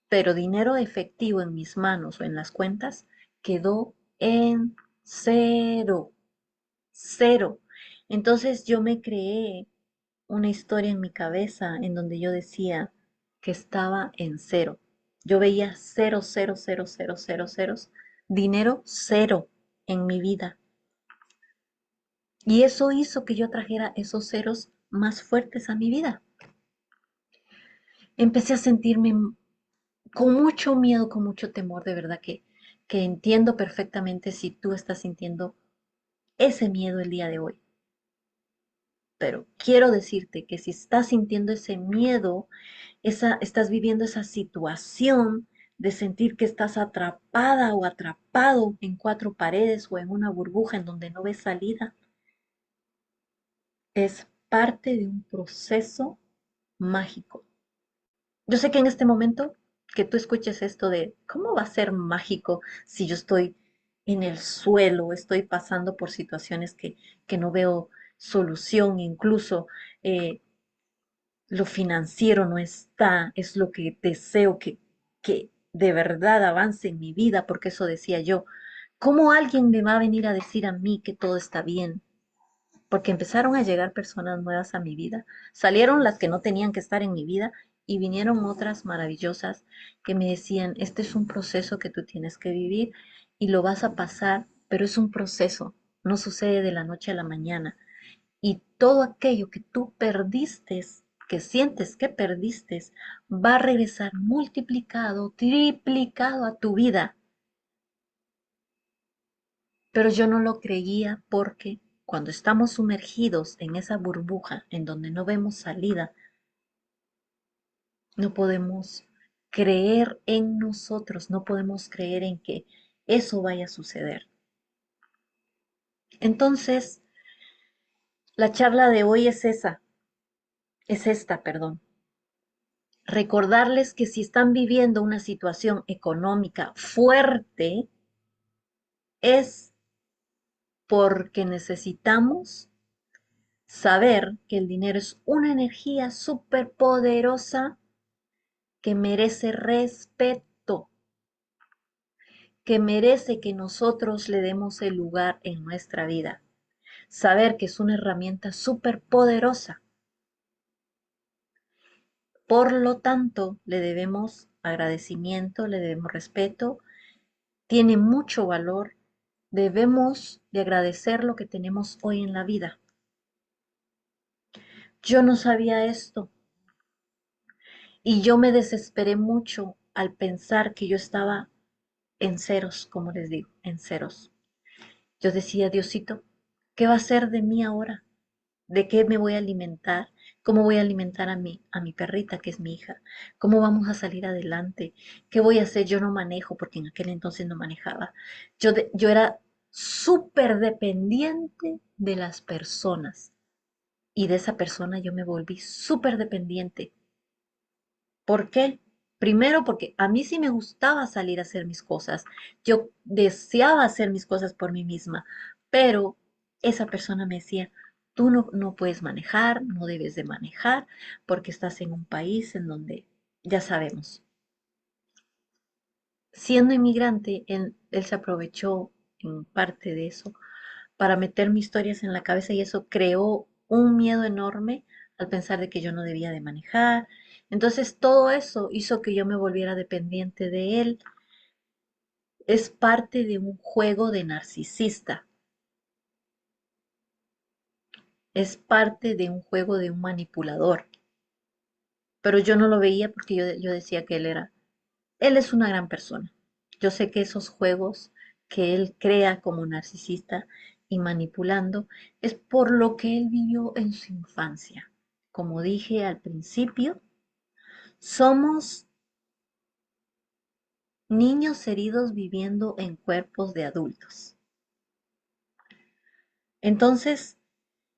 Pero dinero efectivo en mis manos o en las cuentas quedó en cero, cero. Entonces yo me creé una historia en mi cabeza en donde yo decía que estaba en cero. Yo veía cero, cero, cero, cero, cero, ceros, dinero cero en mi vida. Y eso hizo que yo trajera esos ceros más fuertes a mi vida. Empecé a sentirme con mucho miedo, con mucho temor, de verdad que entiendo perfectamente si tú estás sintiendo ese miedo el día de hoy. Pero quiero decirte que si estás sintiendo ese miedo, estás viviendo esa situación de sentir que estás atrapada o atrapado en cuatro paredes o en una burbuja en donde no ves salida, es parte de un proceso mágico. Yo sé que en este momento que tú escuches esto de cómo va a ser mágico si yo estoy en el suelo, estoy pasando por situaciones que no veo solución, incluso lo financiero no está, es lo que deseo que de verdad avance en mi vida, porque eso decía yo. ¿Cómo alguien me va a venir a decir a mí que todo está bien? Porque empezaron a llegar personas nuevas a mi vida. Salieron las que no tenían que estar en mi vida y vinieron otras maravillosas que me decían, este es un proceso que tú tienes que vivir y lo vas a pasar, pero es un proceso, no sucede de la noche a la mañana. Y todo aquello que tú perdiste, que sientes que perdiste, va a regresar multiplicado, triplicado a tu vida. Pero yo no lo creía porque cuando estamos sumergidos en esa burbuja en donde no vemos salida, no podemos creer en nosotros, no podemos creer en que eso vaya a suceder. Entonces, la charla de hoy es esta, perdón. Recordarles que si están viviendo una situación económica fuerte, es porque necesitamos saber que el dinero es una energía súper poderosa que merece respeto, que merece que nosotros le demos el lugar en nuestra vida. Saber que es una herramienta súper poderosa. Por lo tanto, le debemos agradecimiento, le debemos respeto, tiene mucho valor. Debemos de agradecer lo que tenemos hoy en la vida. Yo no sabía esto y yo me desesperé mucho al pensar que yo estaba en ceros, como les digo, en ceros. Yo decía, Diosito, ¿qué va a ser de mí ahora? ¿De qué me voy a alimentar? ¿Cómo voy a alimentar a mi perrita, que es mi hija? ¿Cómo vamos a salir adelante? ¿Qué voy a hacer? Yo no manejo, porque en aquel entonces no manejaba. Yo era súper dependiente de las personas y de esa persona yo me volví súper dependiente. ¿Por qué? Primero porque a mí sí me gustaba salir a hacer mis cosas. Yo deseaba hacer mis cosas por mí misma, pero esa persona me decía, tú no puedes manejar, no debes de manejar, porque estás en un país en donde, ya sabemos, siendo inmigrante, él se aprovechó en parte de eso para meterme historias en la cabeza y eso creó un miedo enorme al pensar de que yo no debía de manejar. Entonces todo eso hizo que yo me volviera dependiente de él. Es parte de un juego de narcisista, es parte de un juego de un manipulador. Pero yo no lo veía porque yo decía que él es una gran persona. Yo sé que esos juegos que él crea como narcisista y manipulando es por lo que él vivió en su infancia. Como dije al principio, somos niños heridos viviendo en cuerpos de adultos. Entonces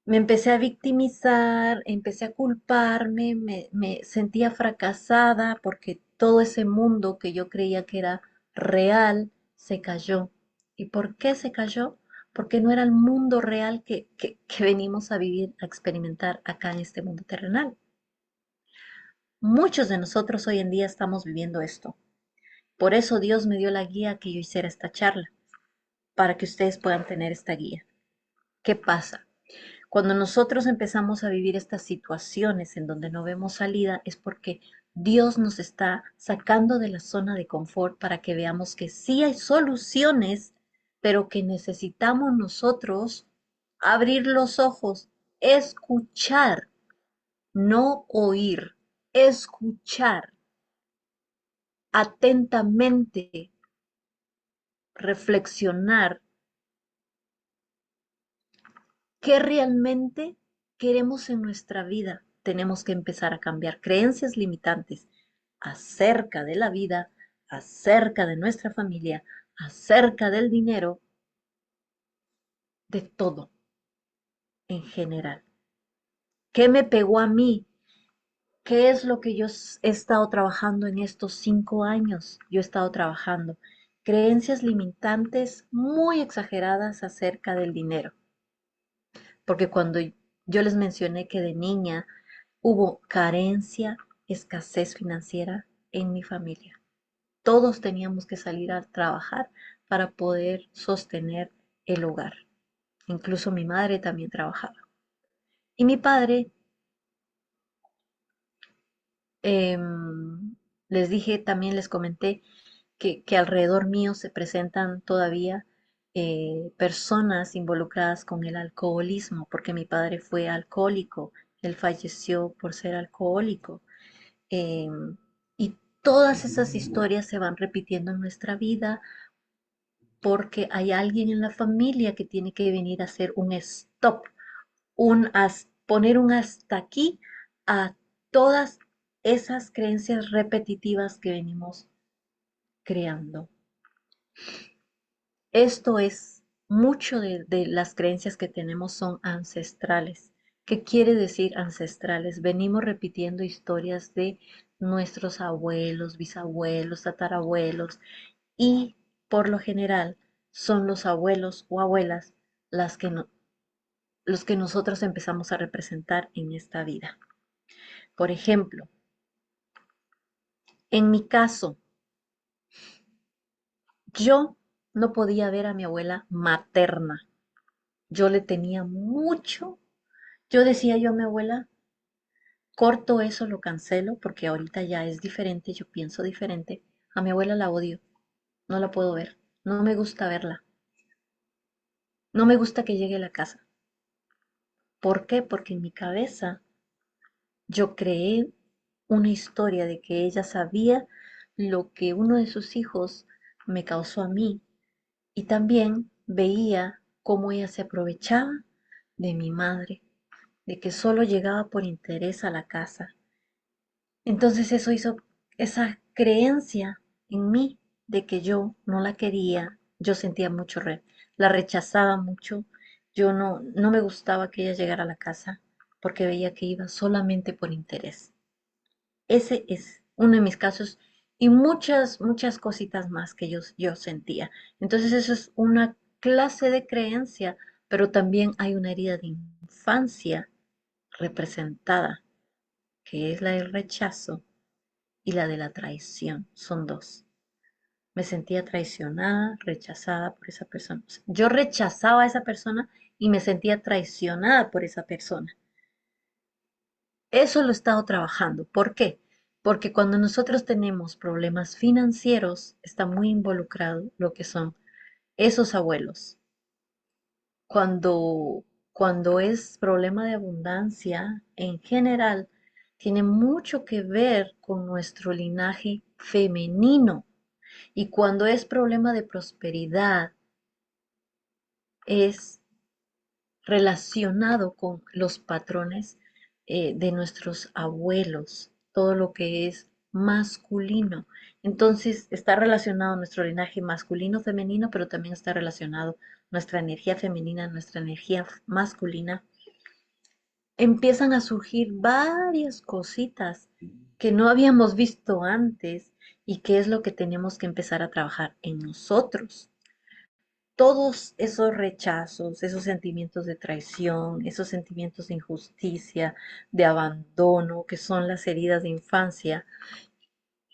me empecé a victimizar, empecé a culparme, me sentía fracasada porque todo ese mundo que yo creía que era real se cayó. ¿Y por qué se cayó? Porque no era el mundo real que venimos a vivir, a experimentar acá en este mundo terrenal. Muchos de nosotros hoy en día estamos viviendo esto. Por eso Dios me dio la guía que yo hiciera esta charla, para que ustedes puedan tener esta guía. ¿Qué pasa? Cuando nosotros empezamos a vivir estas situaciones en donde no vemos salida, es porque Dios nos está sacando de la zona de confort para que veamos que sí hay soluciones, pero que necesitamos nosotros abrir los ojos, escuchar, no oír, escuchar atentamente, reflexionar qué realmente queremos en nuestra vida. Tenemos que empezar a cambiar creencias limitantes acerca de la vida, acerca de nuestra familia, acerca del dinero, de todo en general. ¿Qué me pegó a mí? ¿Qué es lo que yo he estado trabajando en estos 5 años? Yo he estado trabajando creencias limitantes muy exageradas acerca del dinero. Porque cuando yo les mencioné que de niña hubo carencia, escasez financiera en mi familia. Todos teníamos que salir a trabajar para poder sostener el hogar. Incluso mi madre también trabajaba. Y mi padre, les dije, también les comenté que alrededor mío se presentan todavía personas involucradas con el alcoholismo, porque mi padre fue alcohólico, él falleció por ser alcohólico. Y todas esas historias se van repitiendo en nuestra vida porque hay alguien en la familia que tiene que venir a hacer un stop, poner un hasta aquí a todas esas creencias repetitivas que venimos creando. Esto es, mucho de las creencias que tenemos son ancestrales. ¿Qué quiere decir ancestrales? Venimos repitiendo historias de nuestros abuelos, bisabuelos, tatarabuelos y por lo general son los abuelos o abuelas las que los que nosotros empezamos a representar en esta vida. Por ejemplo, en mi caso, yo no podía ver a mi abuela materna. Yo le tenía mucho. Yo decía yo a mi abuela, corto eso, lo cancelo, porque ahorita ya es diferente, yo pienso diferente. A mi abuela la odio, no la puedo ver, no me gusta verla, no me gusta que llegue a la casa. ¿Por qué? Porque en mi cabeza yo creé una historia de que ella sabía lo que uno de sus hijos me causó a mí y también veía cómo ella se aprovechaba de mi madre. de que solo llegaba por interés a la casa. Entonces eso hizo esa creencia en mí de que yo no la quería, yo sentía mucho, la rechazaba mucho, yo no me gustaba que ella llegara a la casa porque veía que iba solamente por interés. Ese es uno de mis casos y muchas cositas más que yo sentía. Entonces eso es una clase de creencia, pero también hay una herida de infancia representada, que es la del rechazo y la de la traición. Son dos. Me sentía traicionada, rechazada por esa persona. O sea, yo rechazaba a esa persona y me sentía traicionada por esa persona. Eso lo he estado trabajando. ¿Por qué? Porque cuando nosotros tenemos problemas financieros, está muy involucrado lo que son esos abuelos. Cuando, cuando es problema de abundancia, en general, tiene mucho que ver con nuestro linaje femenino. Y cuando es problema de prosperidad, es relacionado con los patrones de nuestros abuelos, todo lo que es masculino. Entonces está relacionado nuestro linaje masculino, femenino, pero también está relacionado nuestra energía femenina, nuestra energía masculina. Empiezan a surgir varias cositas que no habíamos visto antes y que es lo que tenemos que empezar a trabajar en nosotros. Todos esos rechazos, esos sentimientos de traición, esos sentimientos de injusticia, de abandono, que son las heridas de infancia,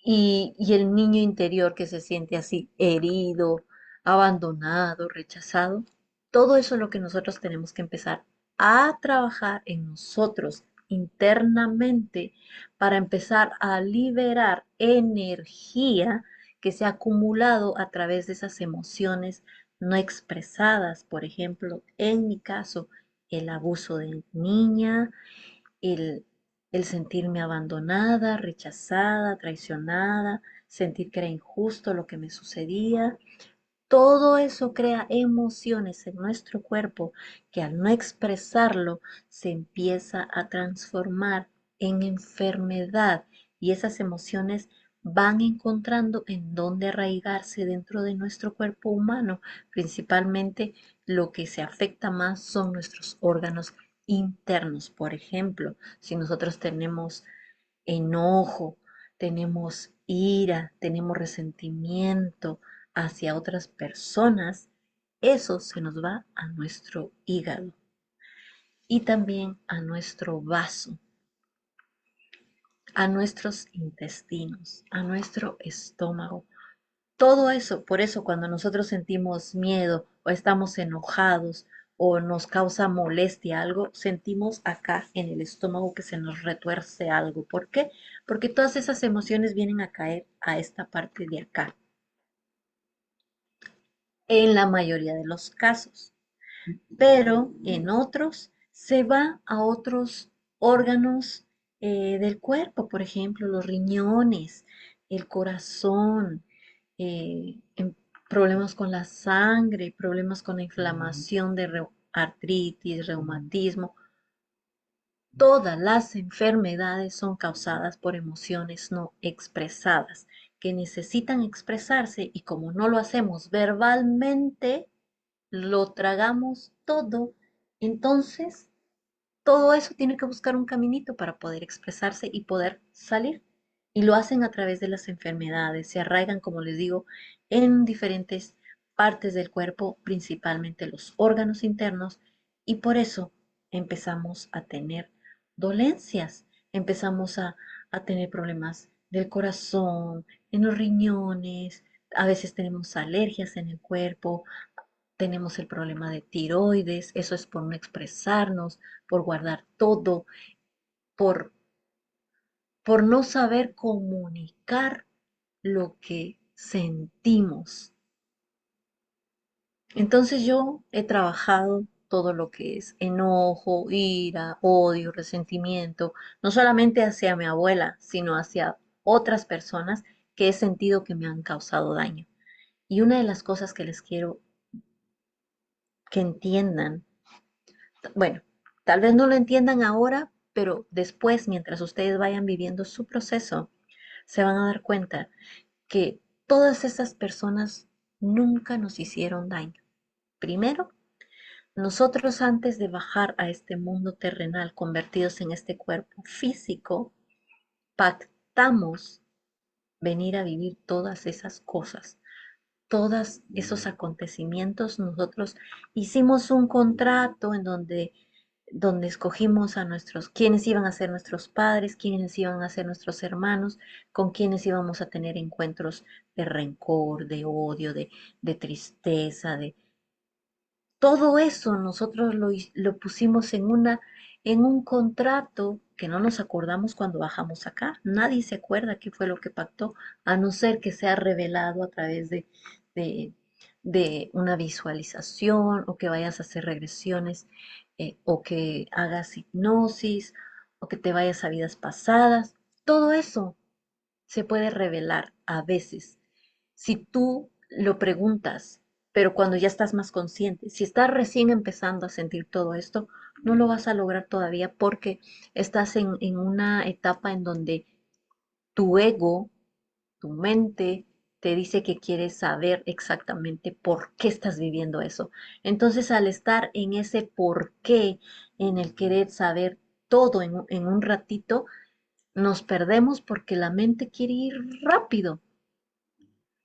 y el niño interior que se siente así herido, abandonado, rechazado, todo eso es lo que nosotros tenemos que empezar a trabajar en nosotros internamente para empezar a liberar energía que se ha acumulado a través de esas emociones no expresadas. Por ejemplo, en mi caso, el abuso de niña, el, el sentirme abandonada, rechazada, traicionada, sentir que era injusto lo que me sucedía. Todo eso crea emociones en nuestro cuerpo que al no expresarlo se empieza a transformar en enfermedad y esas emociones van encontrando en dónde arraigarse dentro de nuestro cuerpo humano. Principalmente lo que se afecta más son nuestros órganos internos. Por ejemplo, si nosotros tenemos enojo, tenemos ira, tenemos resentimiento hacia otras personas, eso se nos va a nuestro hígado y también a nuestro vaso, a nuestros intestinos, a nuestro estómago. Todo eso, por eso cuando nosotros sentimos miedo o estamos enojados o nos causa molestia algo, sentimos acá en el estómago que se nos retuerce algo. ¿Por qué? Porque todas esas emociones vienen a caer a esta parte de acá, en la mayoría de los casos. Pero en otros se va a otros órganos del cuerpo, por ejemplo, los riñones, el corazón, problemas con la sangre, problemas con la inflamación de artritis, reumatismo. Todas las enfermedades son causadas por emociones no expresadas, que necesitan expresarse y como no lo hacemos verbalmente, lo tragamos todo. Entonces, todo eso tiene que buscar un caminito para poder expresarse y poder salir. Y lo hacen a través de las enfermedades, se arraigan, como les digo, en diferentes partes del cuerpo, principalmente los órganos internos, y por eso empezamos a tener dolencias, empezamos a tener problemas del corazón, en los riñones, a veces tenemos alergias en el cuerpo, tenemos el problema de tiroides, eso es por no expresarnos, por guardar todo, por, por no saber comunicar lo que sentimos. Entonces yo he trabajado todo lo que es enojo, ira, odio, resentimiento, no solamente hacia mi abuela, sino hacia otras personas que he sentido que me han causado daño. Y una de las cosas que les quiero que entiendan, bueno, Tal vez no lo entiendan ahora, pero después, mientras ustedes vayan viviendo su proceso, se van a dar cuenta que todas esas personas nunca nos hicieron daño. Primero, nosotros antes de bajar a este mundo terrenal, convertidos en este cuerpo físico, pactamos venir a vivir todas esas cosas, todos esos acontecimientos. Nosotros hicimos un contrato en donde escogimos a nuestros, quiénes iban a ser nuestros padres, quiénes iban a ser nuestros hermanos, con quiénes íbamos a tener encuentros de rencor, de odio, de tristeza, de todo eso nosotros lo pusimos en un contrato que no nos acordamos cuando bajamos acá. Nadie se acuerda qué fue lo que pactó, a no ser que sea revelado a través de, de una visualización o que vayas a hacer regresiones o que hagas hipnosis o que te vayas a vidas pasadas. Todo eso se puede revelar a veces si tú lo preguntas, pero cuando ya estás más consciente. Si estás recién empezando a sentir todo esto, no lo vas a lograr todavía porque estás en una etapa en donde tu ego, tu mente, te dice que quieres saber exactamente por qué estás viviendo eso. Entonces, al estar en ese por qué, en el querer saber todo en un ratito, nos perdemos porque la mente quiere ir rápido,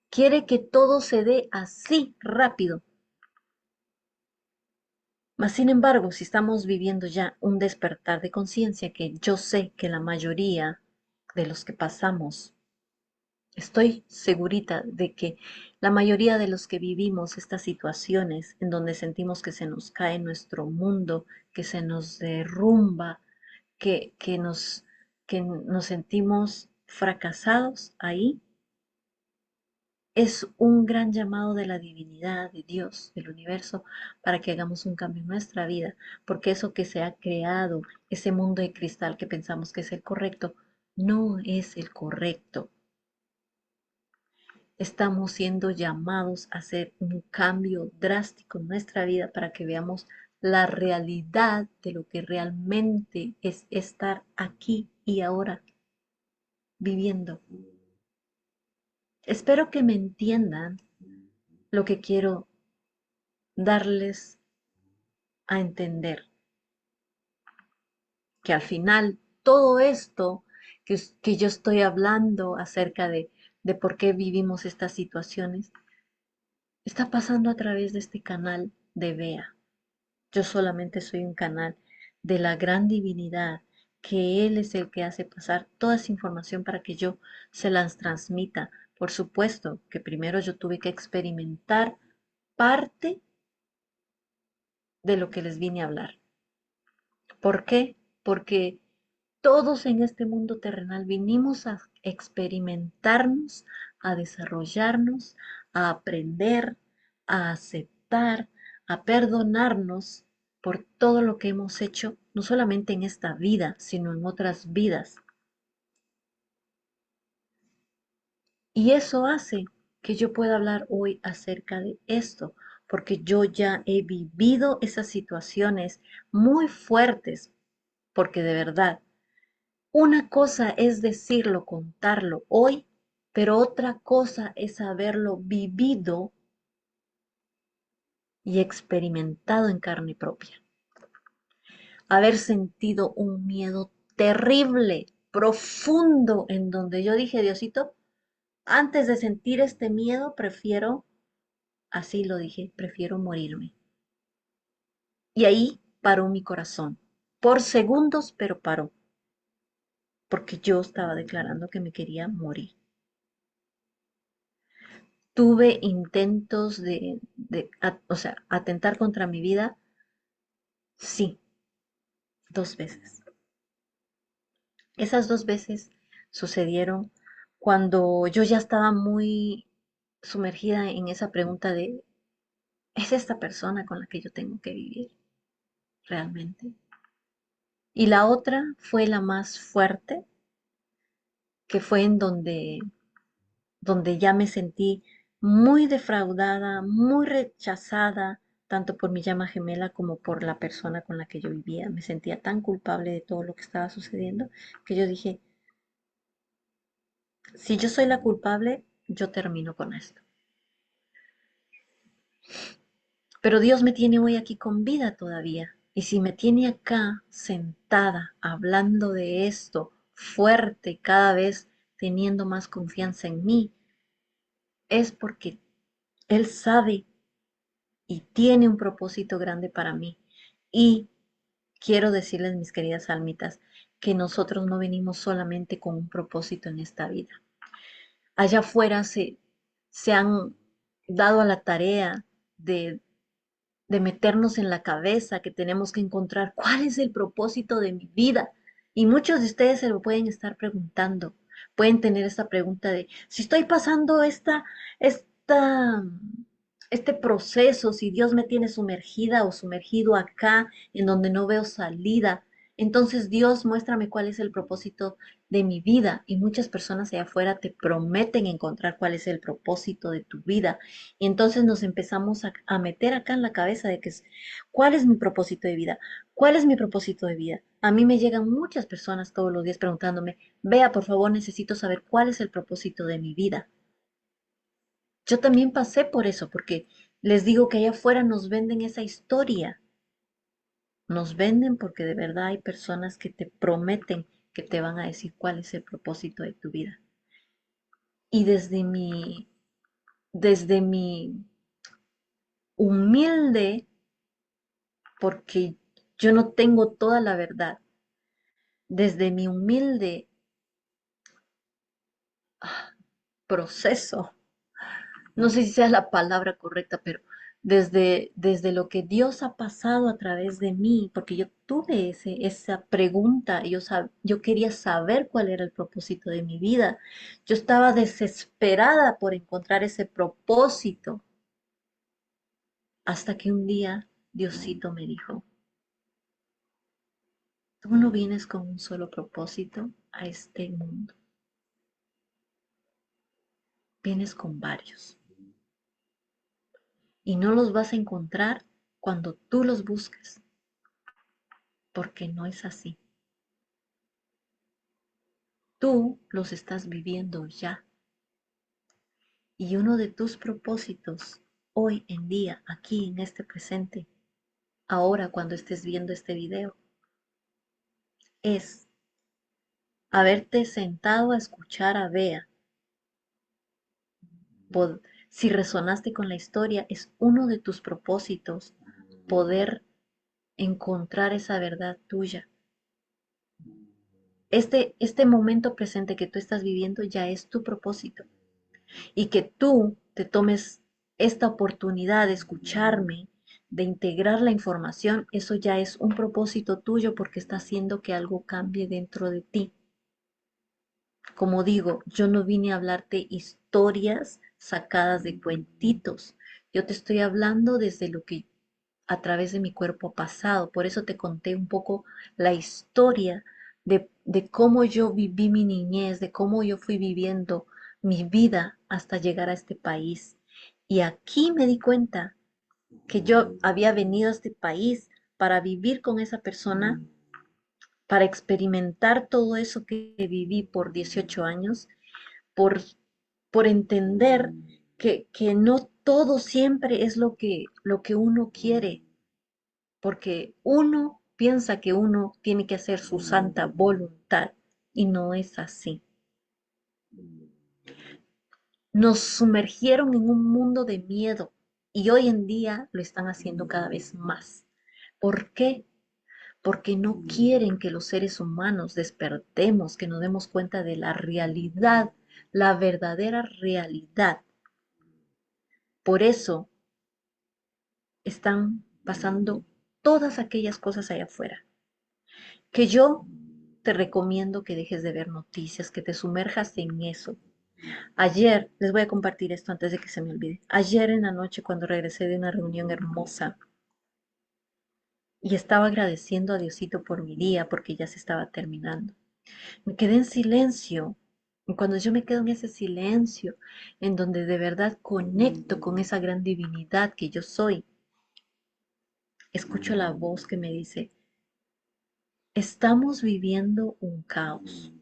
quiere que todo se dé así rápido. Mas, sin embargo, si estamos viviendo ya un despertar de conciencia que yo sé que la mayoría de los que pasamos, estoy segurita de que la mayoría de los que vivimos estas situaciones en donde sentimos que se nos cae nuestro mundo, que se nos derrumba, que, que nos, que nos sentimos fracasados ahí, es un gran llamado de la divinidad, de Dios, del universo, para que hagamos un cambio en nuestra vida, porque eso que se ha creado, ese mundo de cristal que pensamos que es el correcto, no es el correcto. Estamos siendo llamados a hacer un cambio drástico en nuestra vida para que veamos la realidad de lo que realmente es estar aquí y ahora viviendo. Espero que me entiendan lo que quiero darles a entender, que al final todo esto que yo estoy hablando acerca de por qué vivimos estas situaciones, está pasando a través de este canal de Bea. Yo solamente soy un canal de la gran divinidad, que Él es el que hace pasar toda esa información para que yo se las transmita. Por supuesto que primero yo tuve que experimentar parte de lo que les vine a hablar. ¿Por qué? Porque todos en este mundo terrenal vinimos a experimentarnos, a desarrollarnos, a aprender, a aceptar, a perdonarnos por todo lo que hemos hecho, no solamente en esta vida, sino en otras vidas. Y eso hace que yo pueda hablar hoy acerca de esto, porque yo ya he vivido esas situaciones muy fuertes, porque de verdad una cosa es decirlo, contarlo hoy, pero otra cosa es haberlo vivido y experimentado en carne propia. Haber sentido un miedo terrible, profundo, en donde yo dije, Diosito, antes de sentir este miedo, prefiero, así lo dije, prefiero morirme. Y ahí paró mi corazón, por segundos, pero paró, porque yo estaba declarando que me quería morir. Tuve intentos o sea, atentar contra mi vida, sí, 2 veces. Esas 2 veces sucedieron cuando yo ya estaba muy sumergida en esa pregunta de, ¿es esta persona con la que yo tengo que vivir realmente? Y la otra fue la más fuerte, que fue en donde ya me sentí muy defraudada, muy rechazada, tanto por mi llama gemela como por la persona con la que yo vivía. Me sentía tan culpable de todo lo que estaba sucediendo que yo dije, si yo soy la culpable, yo termino con esto. Pero Dios me tiene hoy aquí con vida todavía. Y si me tiene acá sentada hablando de esto fuerte, cada vez teniendo más confianza en mí, es porque Él sabe y tiene un propósito grande para mí. Y quiero decirles, mis queridas almitas, que nosotros no venimos solamente con un propósito en esta vida. Allá afuera se han dado a la tarea de meternos en la cabeza que tenemos que encontrar cuál es el propósito de mi vida. Y muchos de ustedes se lo pueden estar preguntando. Pueden tener esta pregunta de si estoy pasando esta, este proceso, si Dios me tiene sumergida o sumergido acá en donde no veo salida. Entonces, Dios, muéstrame cuál es el propósito de mi vida. Y muchas personas allá afuera te prometen encontrar cuál es el propósito de tu vida. Y entonces nos empezamos a meter acá en la cabeza de que es, ¿cuál es mi propósito de vida? ¿Cuál es mi propósito de vida? A mí me llegan muchas personas todos los días preguntándome, vea, por favor, necesito saber cuál es el propósito de mi vida. Yo también pasé por eso, porque les digo que allá afuera nos venden esa historia. Nos venden porque de verdad hay personas que te prometen que te van a decir cuál es el propósito de tu vida. Y desde mi humilde, porque yo no tengo toda la verdad, desde mi humilde proceso, no sé si sea la palabra correcta, pero desde lo que Dios ha pasado a través de mí, porque yo tuve esa pregunta, yo quería saber cuál era el propósito de mi vida. Yo estaba desesperada por encontrar ese propósito, hasta que un día Diosito me dijo, tú no vienes con un solo propósito a este mundo, vienes con varios. Y no los vas a encontrar cuando tú los busques, porque no es así. Tú los estás viviendo ya. Y uno de tus propósitos hoy en día, aquí en este presente, ahora cuando estés viendo este video, es haberte sentado a escuchar a Bea. Si resonaste con la historia, es uno de tus propósitos poder encontrar esa verdad tuya. Este momento presente que tú estás viviendo ya es tu propósito. Y que tú te tomes esta oportunidad de escucharme, de integrar la información, eso ya es un propósito tuyo porque está haciendo que algo cambie dentro de ti. Como digo, yo no vine a hablarte historias sacadas de cuentitos. Yo te estoy hablando desde lo que a través de mi cuerpo ha pasado. Por eso te conté un poco la historia de cómo yo viví mi niñez, de cómo yo fui viviendo mi vida hasta llegar a este país. Y aquí me di cuenta que yo había venido a este país para vivir con esa persona, para experimentar todo eso que viví por 18 años, por, por entender que no todo siempre es lo que uno quiere, porque uno piensa que uno tiene que hacer su santa voluntad y no es así. Nos sumergieron en un mundo de miedo y hoy en día lo están haciendo cada vez más. ¿Por qué? Porque no quieren que los seres humanos despertemos, que nos demos cuenta de la realidad, la verdadera realidad. Por eso están pasando todas aquellas cosas allá afuera, que yo te recomiendo que dejes de ver noticias, que te sumerjas en eso. Ayer, les voy a compartir esto antes de que se me olvide. Ayer en la noche, cuando regresé de una reunión hermosa y estaba agradeciendo a Diosito por mi día, porque ya se estaba terminando, me quedé en silencio. Y cuando yo me quedo en ese silencio, en donde de verdad conecto con esa gran divinidad que yo soy, escucho la voz que me dice, estamos viviendo un caos.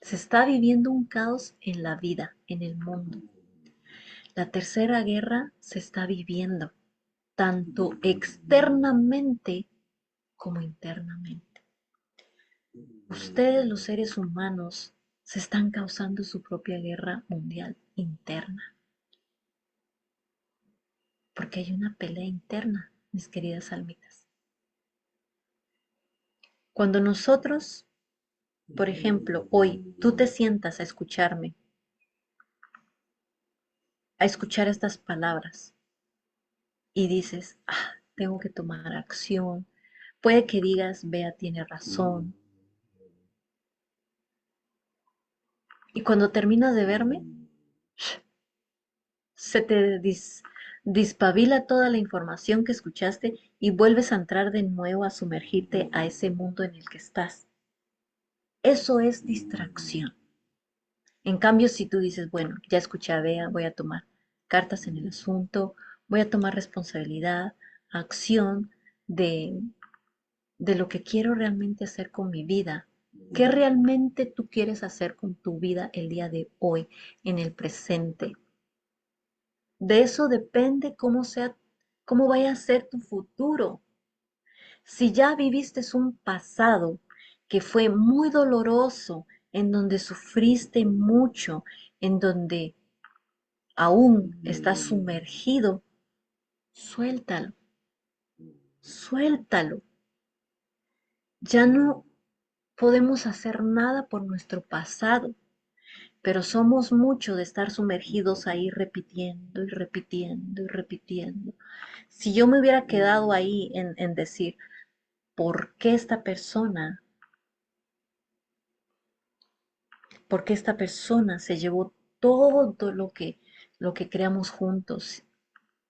Se está viviendo un caos en la vida, en el mundo. La tercera guerra se está viviendo, tanto externamente como internamente. Ustedes, los seres humanos, se están causando su propia guerra mundial interna, porque hay una pelea interna, mis queridas almitas. Cuando nosotros, por ejemplo, hoy tú te sientas a escucharme, a escuchar estas palabras y dices, tengo que tomar acción, puede que digas, Bea tiene razón. Y cuando terminas de verme, se te dispabila toda la información que escuchaste y vuelves a entrar de nuevo a sumergirte a ese mundo en el que estás. Eso es distracción. En cambio, si tú dices, bueno, ya escuché a Bea, voy a tomar cartas en el asunto, voy a tomar responsabilidad, acción de, de lo que quiero realmente hacer con mi vida. ¿Qué realmente tú quieres hacer con tu vida el día de hoy, en el presente? De eso depende cómo vaya a ser tu futuro. Si ya viviste un pasado que fue muy doloroso, en donde sufriste mucho, en donde aún estás sumergido, suéltalo, suéltalo. Ya no podemos hacer nada por nuestro pasado, pero somos mucho de estar sumergidos ahí repitiendo y repitiendo y repitiendo. Si yo me hubiera quedado ahí en decir, ¿por qué esta persona, por qué esta persona se llevó todo lo que creamos juntos?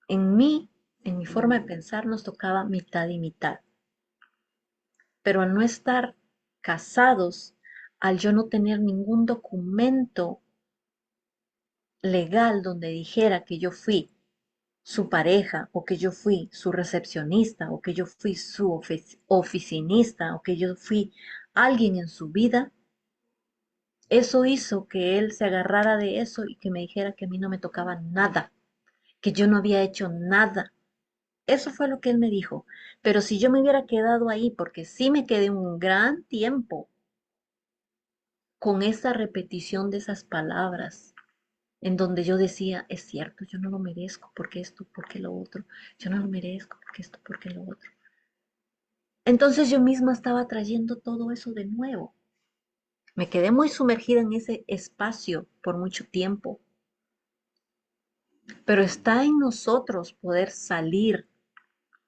En mí, en mi forma de pensar, nos tocaba mitad y mitad. Pero al no estar casados, al yo no tener ningún documento legal donde dijera que yo fui su pareja o que yo fui su recepcionista o que yo fui su oficinista o que yo fui alguien en su vida, eso hizo que él se agarrara de eso y que me dijera que a mí no me tocaba nada, que yo no había hecho nada. Eso fue lo que él me dijo. Pero si yo me hubiera quedado ahí, porque sí me quedé un gran tiempo con esa repetición de esas palabras, en donde yo decía, es cierto, yo no lo merezco, porque esto, porque lo otro, yo no lo merezco, porque esto, porque lo otro. Entonces yo misma estaba trayendo todo eso de nuevo. Me quedé muy sumergida en ese espacio por mucho tiempo, pero está en nosotros poder salir,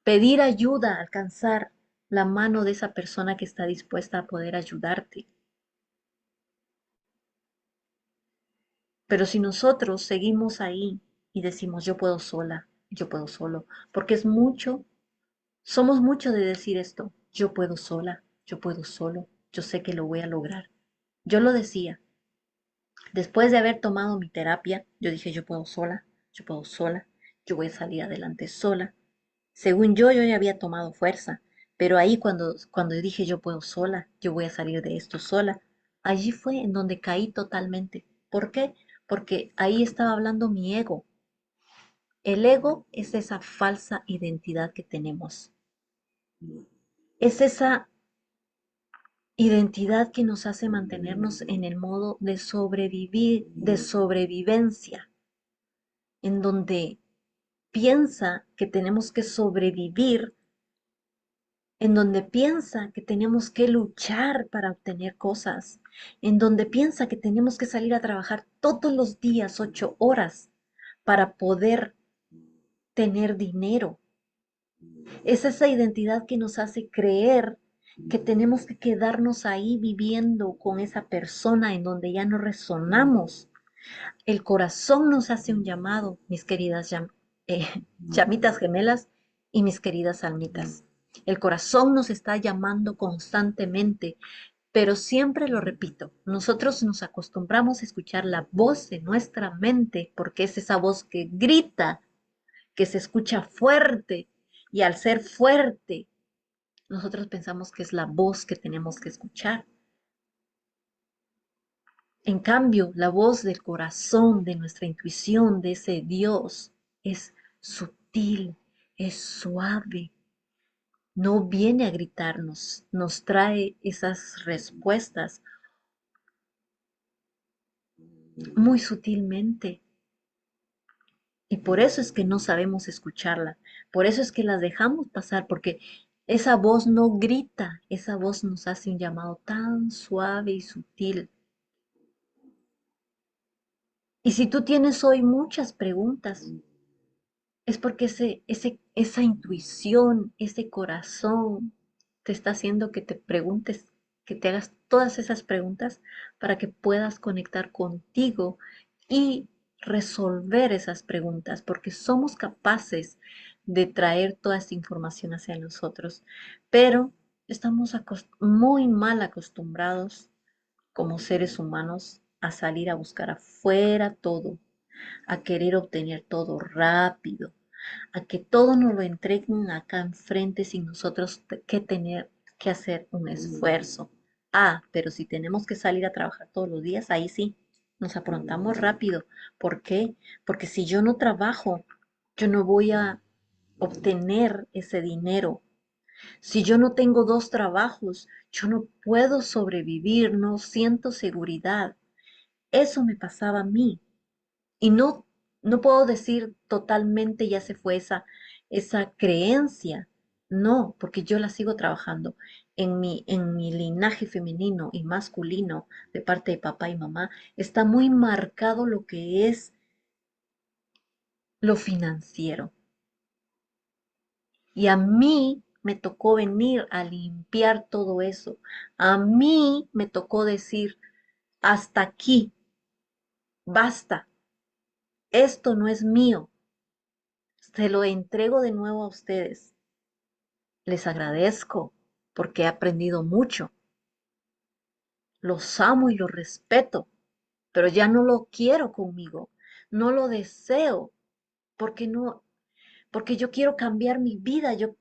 pedir ayuda, alcanzar la mano de esa persona que está dispuesta a poder ayudarte. Pero si nosotros seguimos ahí y decimos, yo puedo sola, yo puedo solo, porque es mucho, somos mucho de decir esto, yo puedo sola, yo puedo solo, yo sé que lo voy a lograr. Yo lo decía, después de haber tomado mi terapia, yo dije, yo puedo sola, yo voy a salir adelante sola. Según yo ya había tomado fuerza, pero ahí cuando dije yo puedo sola, yo voy a salir de esto sola, allí fue en donde caí totalmente. ¿Por qué? Porque ahí estaba hablando mi ego. El ego es esa falsa identidad que tenemos. Es esa identidad que nos hace mantenernos en el modo de sobrevivir, de sobrevivencia, en donde piensa que tenemos que sobrevivir, en donde piensa que tenemos que luchar para obtener cosas, en donde piensa que tenemos que salir a trabajar todos los días 8 horas para poder tener dinero. Es esa identidad que nos hace creer que tenemos que quedarnos ahí viviendo con esa persona en donde ya no resonamos. El corazón nos hace un llamado, mis queridas eh, llamitas gemelas y mis queridas almitas. El corazón nos está llamando constantemente, pero siempre lo repito, nosotros nos acostumbramos a escuchar la voz de nuestra mente porque es esa voz que grita, que se escucha fuerte Y al ser fuerte, nosotros pensamos que es la voz que tenemos que escuchar. En cambio, la voz del corazón, de nuestra intuición, de ese Dios, es sutil, es suave. No viene a gritarnos, nos trae esas respuestas muy sutilmente. Y por eso es que no sabemos escucharla, por eso es que las dejamos pasar, porque esa voz no grita, esa voz nos hace un llamado tan suave y sutil. Y si tú tienes hoy muchas preguntas, es porque esa intuición, ese corazón te está haciendo que te preguntes, que te hagas todas esas preguntas para que puedas conectar contigo y resolver esas preguntas, porque somos capaces de traer toda esta información hacia nosotros, pero estamos muy mal acostumbrados como seres humanos a salir a buscar afuera todo, a querer obtener todo rápido, a que todo nos lo entreguen acá enfrente sin nosotros que tener que hacer un esfuerzo. Ah, pero si tenemos que salir a trabajar todos los días, ahí sí, nos aprontamos rápido. ¿Por qué? Porque si yo no trabajo, yo no voy a obtener ese dinero. Si yo no tengo dos trabajos, yo no puedo sobrevivir, no siento seguridad. Eso me pasaba a mí. Y no puedo decir totalmente ya se fue esa creencia. No, porque yo la sigo trabajando. En mi linaje femenino y masculino de parte de papá y mamá está muy marcado lo que es lo financiero. Y a mí me tocó venir a limpiar todo eso. A mí me tocó decir, hasta aquí, basta, esto no es mío, se lo entrego de nuevo a ustedes. Les agradezco porque he aprendido mucho. Los amo y los respeto, pero ya no lo quiero conmigo. No lo deseo porque no, porque yo quiero cambiar mi vida. Yo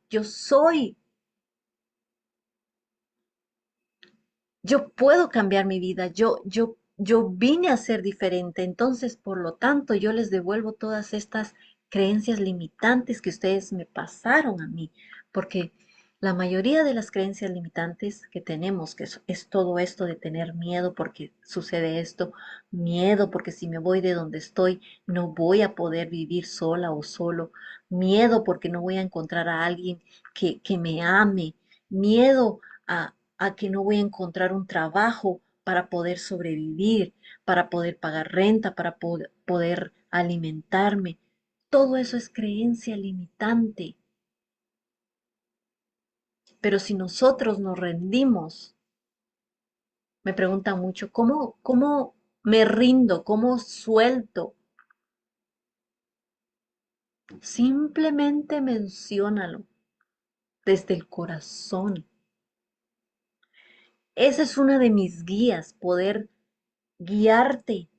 puedo cambiar mi vida. Yo vine a ser diferente. Entonces, por lo tanto, yo les devuelvo todas estas creencias limitantes que ustedes me pasaron a mí, porque la mayoría de las creencias limitantes que tenemos, que es todo esto de tener miedo porque sucede esto, miedo porque si me voy de donde estoy no voy a poder vivir sola o solo, miedo porque no voy a encontrar a alguien que me ame, miedo a que no voy a encontrar un trabajo para poder sobrevivir, para poder pagar renta, para poder alimentarme. Todo eso es creencia limitante. Pero si nosotros nos rendimos, me preguntan mucho, ¿cómo me rindo? ¿Cómo suelto? Simplemente menciónalo desde el corazón. Esa es una de mis guías, poder guiarte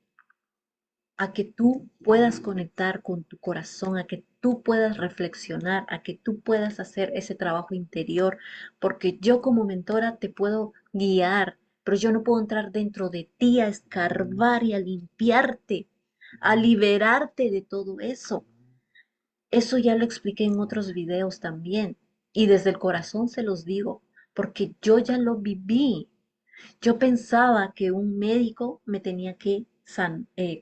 a que tú puedas conectar con tu corazón, a que tú puedas reflexionar, a que tú puedas hacer ese trabajo interior, porque yo como mentora te puedo guiar, pero yo no puedo entrar dentro de ti a escarbar y a limpiarte, a liberarte de todo eso. Eso ya lo expliqué en otros videos también, y desde el corazón se los digo, porque yo ya lo viví. Yo pensaba que un médico me tenía que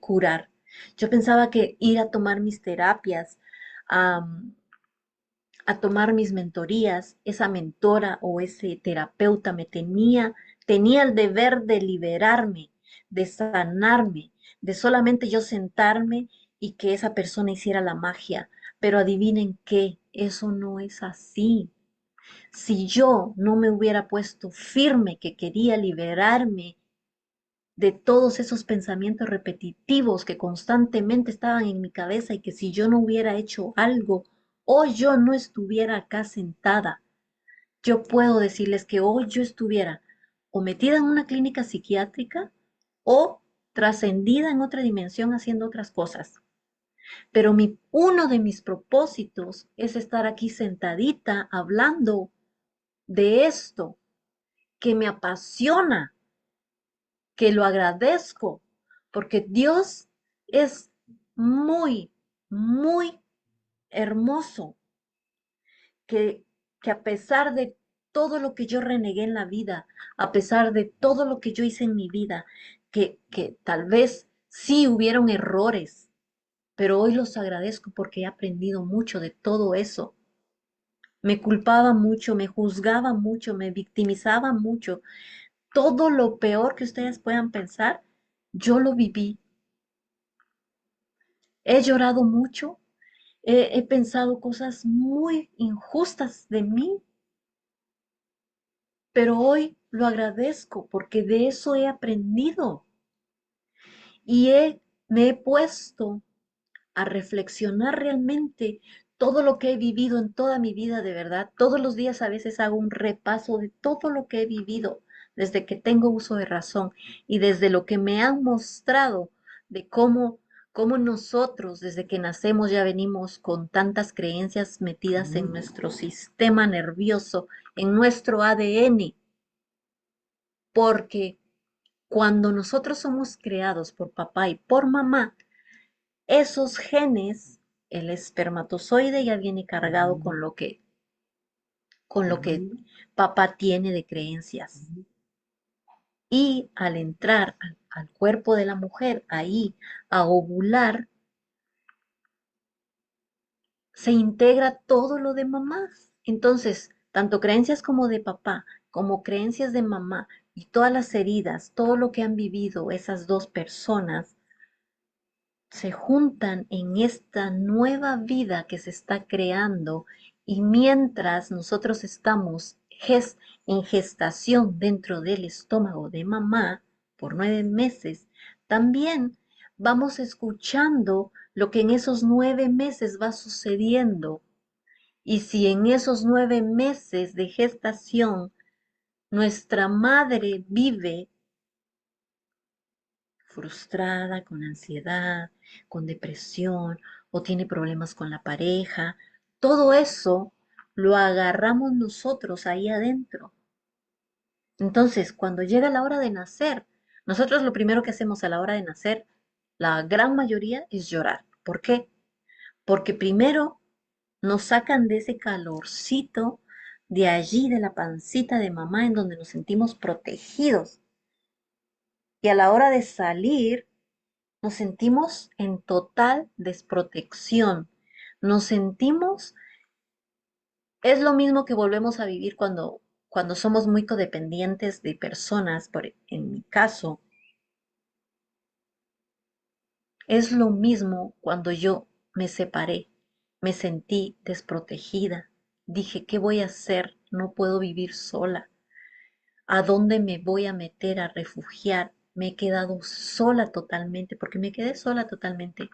curar. Yo pensaba que ir a tomar mis terapias, a tomar mis mentorías, esa mentora o ese terapeuta tenía el deber de liberarme, de sanarme, de solamente yo sentarme y que esa persona hiciera la magia. Pero adivinen qué, eso no es así. Si yo no me hubiera puesto firme que quería liberarme de todos esos pensamientos repetitivos que constantemente estaban en mi cabeza y que si yo no hubiera hecho algo o yo no estuviera acá sentada, yo puedo decirles que hoy yo estuviera o metida en una clínica psiquiátrica o trascendida en otra dimensión haciendo otras cosas. Pero uno de mis propósitos es estar aquí sentadita hablando de esto que me apasiona, que lo agradezco, porque Dios es muy, muy hermoso, que, que a pesar de todo lo que yo renegué en la vida, a pesar de todo lo que yo hice en mi vida, que tal vez sí hubieron errores, pero hoy los agradezco porque he aprendido mucho de todo eso. Me culpaba mucho, me juzgaba mucho, me victimizaba mucho. Todo lo peor que ustedes puedan pensar, yo lo viví. He llorado mucho, he pensado cosas muy injustas de mí, pero hoy lo agradezco porque de eso he aprendido y me he puesto a reflexionar realmente todo lo que he vivido en toda mi vida, de verdad. Todos los días a veces hago un repaso de todo lo que he vivido desde que tengo uso de razón y desde lo que me han mostrado de cómo nosotros desde que nacemos ya venimos con tantas creencias metidas en nuestro sistema nervioso, en nuestro ADN, porque cuando nosotros somos creados por papá y por mamá, esos genes, el espermatozoide ya viene cargado con lo que papá tiene de creencias. Y al entrar al cuerpo de la mujer, ahí a ovular, se integra todo lo de mamá. Entonces, tanto creencias como de papá, como creencias de mamá y todas las heridas, todo lo que han vivido esas dos personas, se juntan en esta nueva vida que se está creando y mientras nosotros estamos en gestación dentro del estómago de mamá por 9 meses, también vamos escuchando lo que en esos 9 meses va sucediendo. Y si en esos 9 meses de gestación nuestra madre vive frustrada, con ansiedad, con depresión o tiene problemas con la pareja, todo eso lo agarramos nosotros ahí adentro. Entonces, cuando llega la hora de nacer, nosotros lo primero que hacemos a la hora de nacer, la gran mayoría es llorar. ¿Por qué? Porque primero nos sacan de ese calorcito de allí, de la pancita de mamá, en donde nos sentimos protegidos. Y a la hora de salir, nos sentimos en total desprotección. Nos sentimos, es lo mismo que volvemos a vivir cuando somos muy codependientes de personas, en mi caso, es lo mismo cuando yo me separé, me sentí desprotegida. Dije, ¿qué voy a hacer? No puedo vivir sola. ¿A dónde me voy a meter a refugiar? Me he quedado sola totalmente, porque me quedé sola totalmente.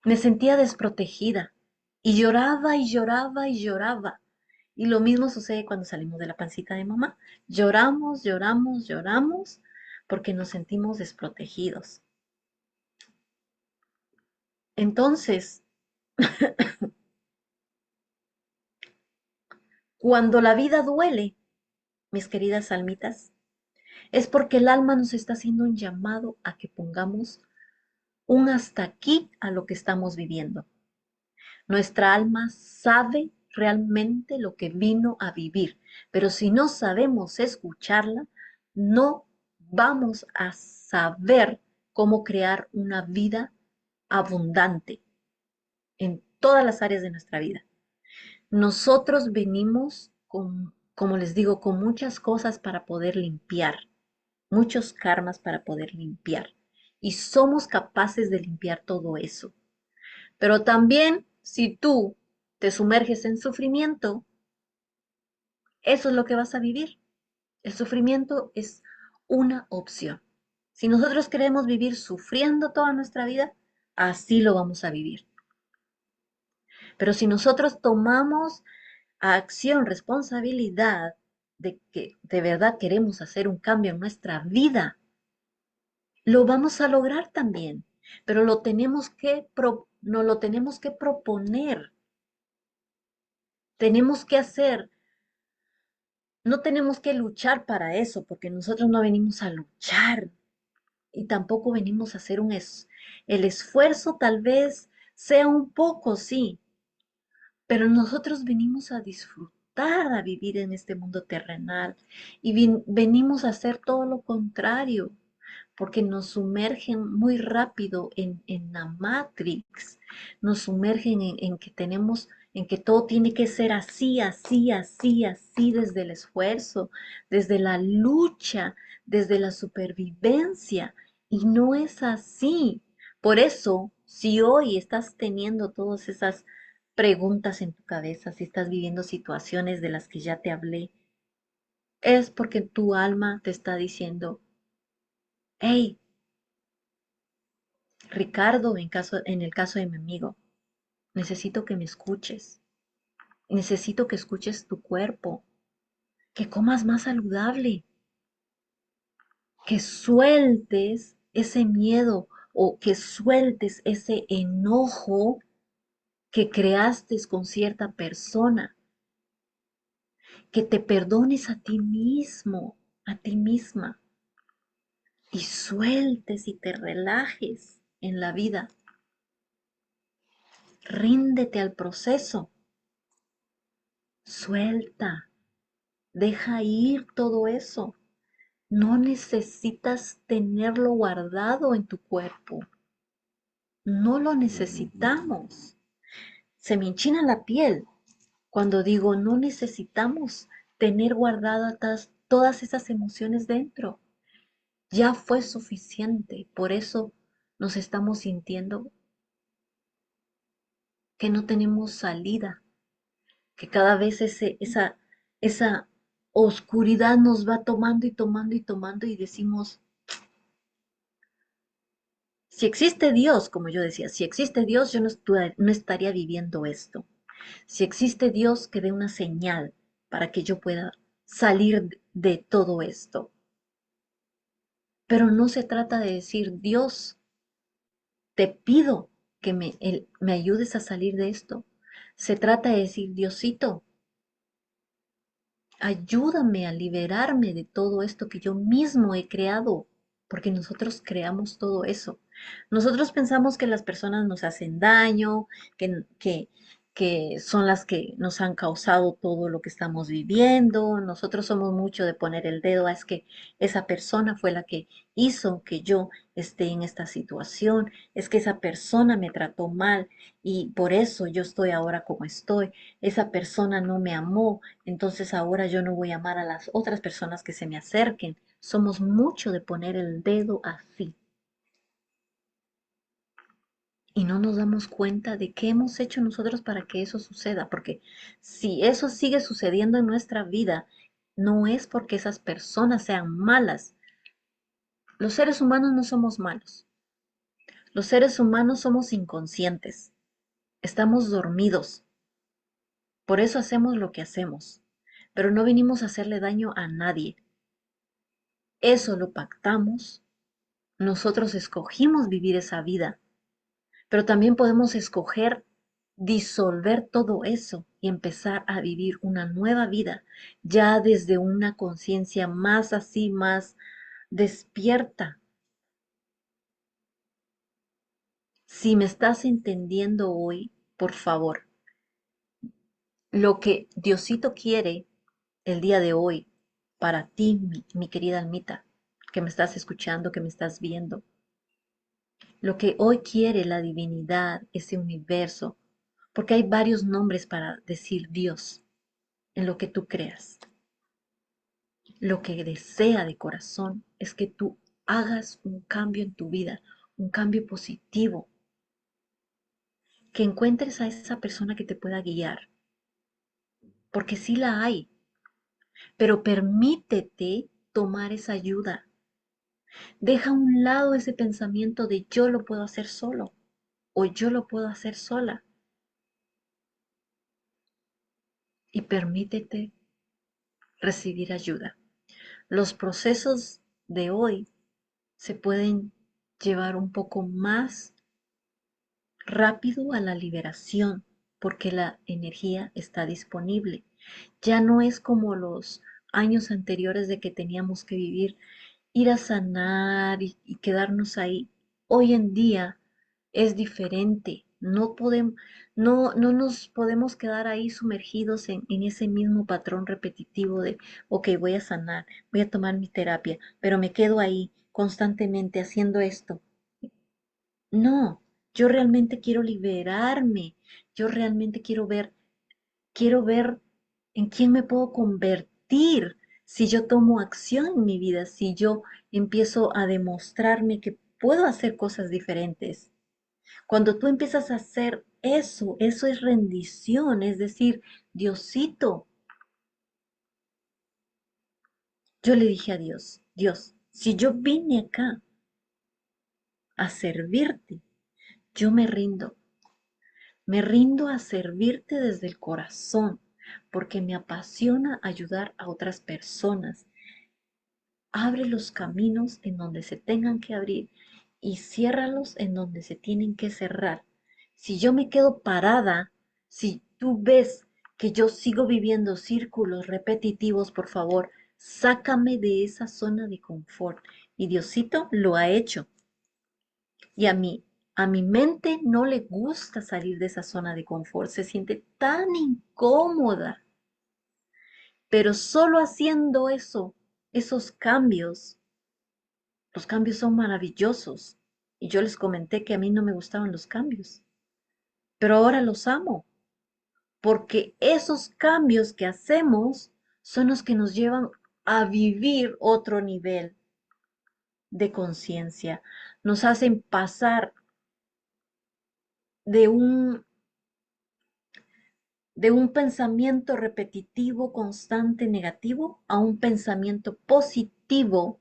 Me sentía desprotegida y lloraba y lloraba y lloraba. Y lo mismo sucede cuando salimos de la pancita de mamá. Lloramos, lloramos, lloramos porque nos sentimos desprotegidos. Entonces, cuando la vida duele, mis queridas almitas, es porque el alma nos está haciendo un llamado a que pongamos un hasta aquí a lo que estamos viviendo. Nuestra alma sabe realmente lo que vino a vivir, pero si no sabemos escucharla, no vamos a saber cómo crear una vida abundante en todas las áreas de nuestra vida. Nosotros venimos con, como les digo, con muchas cosas para poder limpiar, muchos karmas para poder limpiar. Y somos capaces de limpiar todo eso. Pero también si tú te sumerges en sufrimiento, eso es lo que vas a vivir. El sufrimiento es una opción. Si nosotros queremos vivir sufriendo toda nuestra vida, así lo vamos a vivir. Pero si nosotros tomamos acción, responsabilidad de que de verdad queremos hacer un cambio en nuestra vida, lo vamos a lograr también. pero no lo tenemos que proponer, tenemos que hacer, no tenemos que luchar para eso, porque nosotros no venimos a luchar y tampoco venimos a hacer el esfuerzo tal vez sea un poco, sí, pero nosotros venimos a disfrutar, a vivir en este mundo terrenal y venimos a hacer todo lo contrario, porque nos sumergen muy rápido en la Matrix, nos sumergen en que tenemos, en que todo tiene que ser así, así, así, así, desde el esfuerzo, desde la lucha, desde la supervivencia, y no es así. Por eso, si hoy estás teniendo todas esas preguntas en tu cabeza, si estás viviendo situaciones de las que ya te hablé, es porque tu alma te está diciendo, hey, Ricardo, en el caso de mi amigo, necesito que me escuches, necesito que escuches tu cuerpo, que comas más saludable, que sueltes ese miedo o que sueltes ese enojo que creaste con cierta persona, que te perdones a ti mismo, a ti misma, y sueltes y te relajes en la vida. Ríndete al proceso, suelta, deja ir todo eso. No necesitas tenerlo guardado en tu cuerpo. No lo necesitamos. Se me enchina la piel cuando digo no necesitamos tener guardadas todas esas emociones dentro. Ya fue suficiente. Por eso nos estamos sintiendo que no tenemos salida, que cada vez esa oscuridad nos va tomando y tomando y tomando y decimos, si existe Dios, como yo decía, si existe Dios, yo no estaría viviendo esto. Si existe Dios, que dé una señal para que yo pueda salir de todo esto. Pero no se trata de decir, Dios, te pido que me ayudes a salir de esto. Se trata de decir, Diosito, ayúdame a liberarme de todo esto que yo mismo he creado, porque nosotros creamos todo eso. Nosotros pensamos que las personas nos hacen daño, que son las que nos han causado todo lo que estamos viviendo. Nosotros somos mucho de poner el dedo a es que esa persona fue la que hizo que yo esté en esta situación, es que esa persona me trató mal y por eso yo estoy ahora como estoy. Esa persona no me amó, entonces ahora yo no voy a amar a las otras personas que se me acerquen. Somos mucho de poner el dedo así y no nos damos cuenta de qué hemos hecho nosotros para que eso suceda, porque si eso sigue sucediendo en nuestra vida, no es porque esas personas sean malas. Los seres humanos no somos malos. Los seres humanos somos inconscientes. Estamos dormidos. Por eso hacemos lo que hacemos. Pero no vinimos a hacerle daño a nadie. Eso lo pactamos. Nosotros escogimos vivir esa vida, pero también podemos escoger disolver todo eso y empezar a vivir una nueva vida, ya desde una conciencia más así, más despierta. Si me estás entendiendo hoy, por favor, lo que Diosito quiere el día de hoy para ti, mi querida almita, que me estás escuchando, que me estás viendo, lo que hoy quiere la divinidad, ese universo, porque hay varios nombres para decir Dios en lo que tú creas. Lo que desea de corazón es que tú hagas un cambio en tu vida, un cambio positivo, que encuentres a esa persona que te pueda guiar, porque sí la hay, pero permítete tomar esa ayuda. Deja a un lado ese pensamiento de yo lo puedo hacer solo o yo lo puedo hacer sola y permítete recibir ayuda. Los procesos de hoy se pueden llevar un poco más rápido a la liberación, porque la energía está disponible. Ya no es como los años anteriores de que teníamos que vivir, ir a sanar y quedarnos ahí. Hoy en día es diferente. No nos podemos quedar ahí sumergidos en ese mismo patrón repetitivo de, ok, voy a sanar, voy a tomar mi terapia, pero me quedo ahí constantemente haciendo esto. No, yo realmente quiero liberarme, yo realmente quiero ver en quién me puedo convertir si yo tomo acción en mi vida, si yo empiezo a demostrarme que puedo hacer cosas diferentes. Cuando tú empiezas a hacer eso, eso es rendición, es decir, Diosito, yo le dije a Dios, Dios, si yo vine acá a servirte, yo me rindo a servirte desde el corazón, porque me apasiona ayudar a otras personas. Abre los caminos en donde se tengan que abrir y ciérralos en donde se tienen que cerrar. Si yo me quedo parada, si tú ves que yo sigo viviendo círculos repetitivos, por favor, sácame de esa zona de confort. Y Diosito lo ha hecho. Y a mi mente no le gusta salir de esa zona de confort. Se siente tan incómoda. Pero solo haciendo eso, esos cambios, los cambios son maravillosos. Y yo les comenté que a mí no me gustaban los cambios, pero ahora los amo, porque esos cambios que hacemos son los que nos llevan a vivir otro nivel de conciencia. Nos hacen pasar de de un pensamiento repetitivo, constante, negativo, a un pensamiento positivo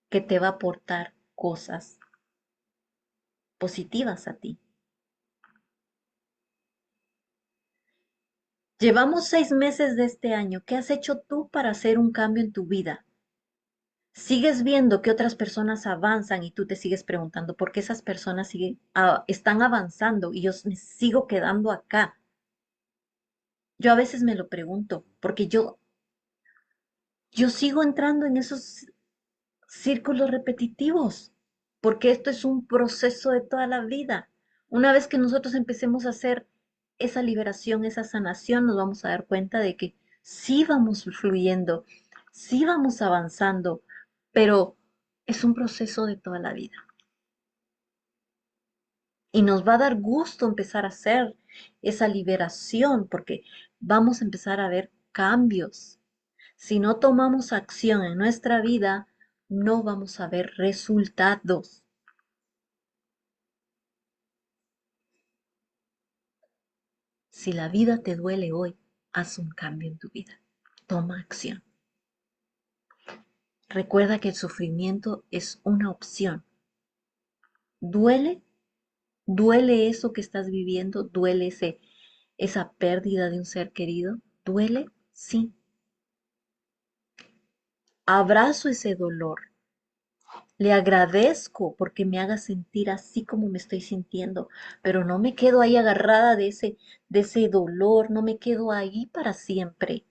que te va a aportar cosas positivas a ti. Llevamos 6 meses de este año. ¿Qué has hecho tú para hacer un cambio en tu vida? Sigues viendo que otras personas avanzan y tú te sigues preguntando por qué esas personas están avanzando y yo me sigo quedando acá. Yo a veces me lo pregunto porque yo sigo entrando en esos círculos repetitivos, porque esto es un proceso de toda la vida. Una vez que nosotros empecemos a hacer esa liberación, esa sanación, nos vamos a dar cuenta de que sí vamos fluyendo, sí vamos avanzando, pero es un proceso de toda la vida. Y nos va a dar gusto empezar a hacer esa liberación, porque vamos a empezar a ver cambios. Si no tomamos acción en nuestra vida, no vamos a ver resultados. Si la vida te duele hoy, haz un cambio en tu vida. Toma acción. Recuerda que el sufrimiento es una opción. ¿Duele? ¿Duele eso que estás viviendo? ¿Duele esa pérdida de un ser querido? ¿Duele? Sí. Abrazo ese dolor. Le agradezco porque me haga sentir así como me estoy sintiendo, pero no me quedo ahí agarrada de ese dolor, no me quedo ahí para siempre.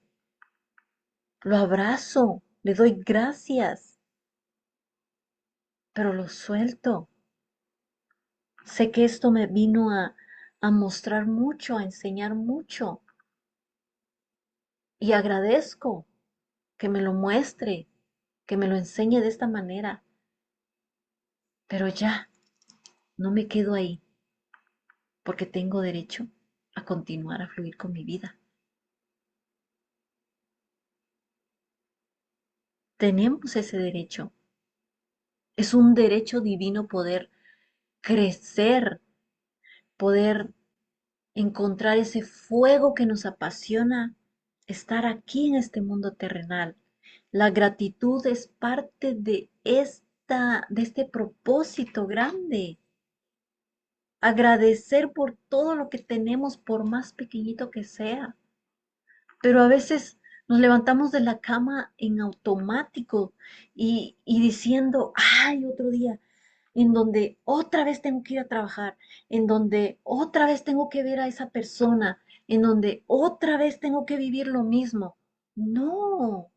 Lo abrazo, le doy gracias, pero lo suelto. Sé que esto me vino a mostrar mucho, a enseñar mucho, y agradezco que me lo muestre, que me lo enseñe de esta manera, pero ya, no me quedo ahí, porque tengo derecho a continuar a fluir con mi vida. Tenemos ese derecho. Es un derecho divino poder crecer, poder encontrar ese fuego que nos apasiona, estar aquí en este mundo terrenal. La gratitud es parte de este propósito grande. Agradecer por todo lo que tenemos, por más pequeñito que sea. Pero a veces nos levantamos de la cama en automático y diciendo, ay, otro día. en donde otra vez tengo que ir a trabajar, en donde otra vez tengo que ver a esa persona, en donde otra vez tengo que vivir lo mismo. No,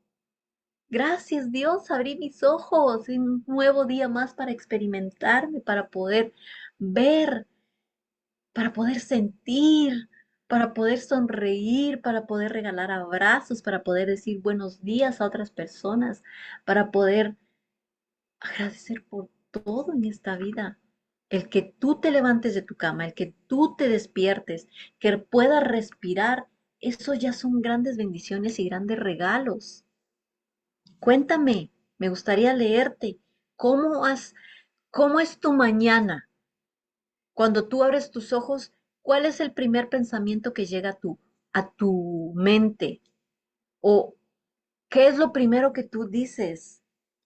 gracias Dios, abrí mis ojos, un nuevo día más para experimentarme, para poder ver, para poder sentir, para poder sonreír, para poder regalar abrazos, para poder decir buenos días a otras personas, para poder agradecer por todo en esta vida. El que tú te levantes de tu cama, el que tú te despiertes, que puedas respirar, eso ya son grandes bendiciones y grandes regalos. Cuéntame, me gustaría leerte. ¿Cómo has, cómo es tu mañana? Cuando tú abres tus ojos, ¿cuál es el primer pensamiento que llega a tu mente? ¿O qué es lo primero que tú dices?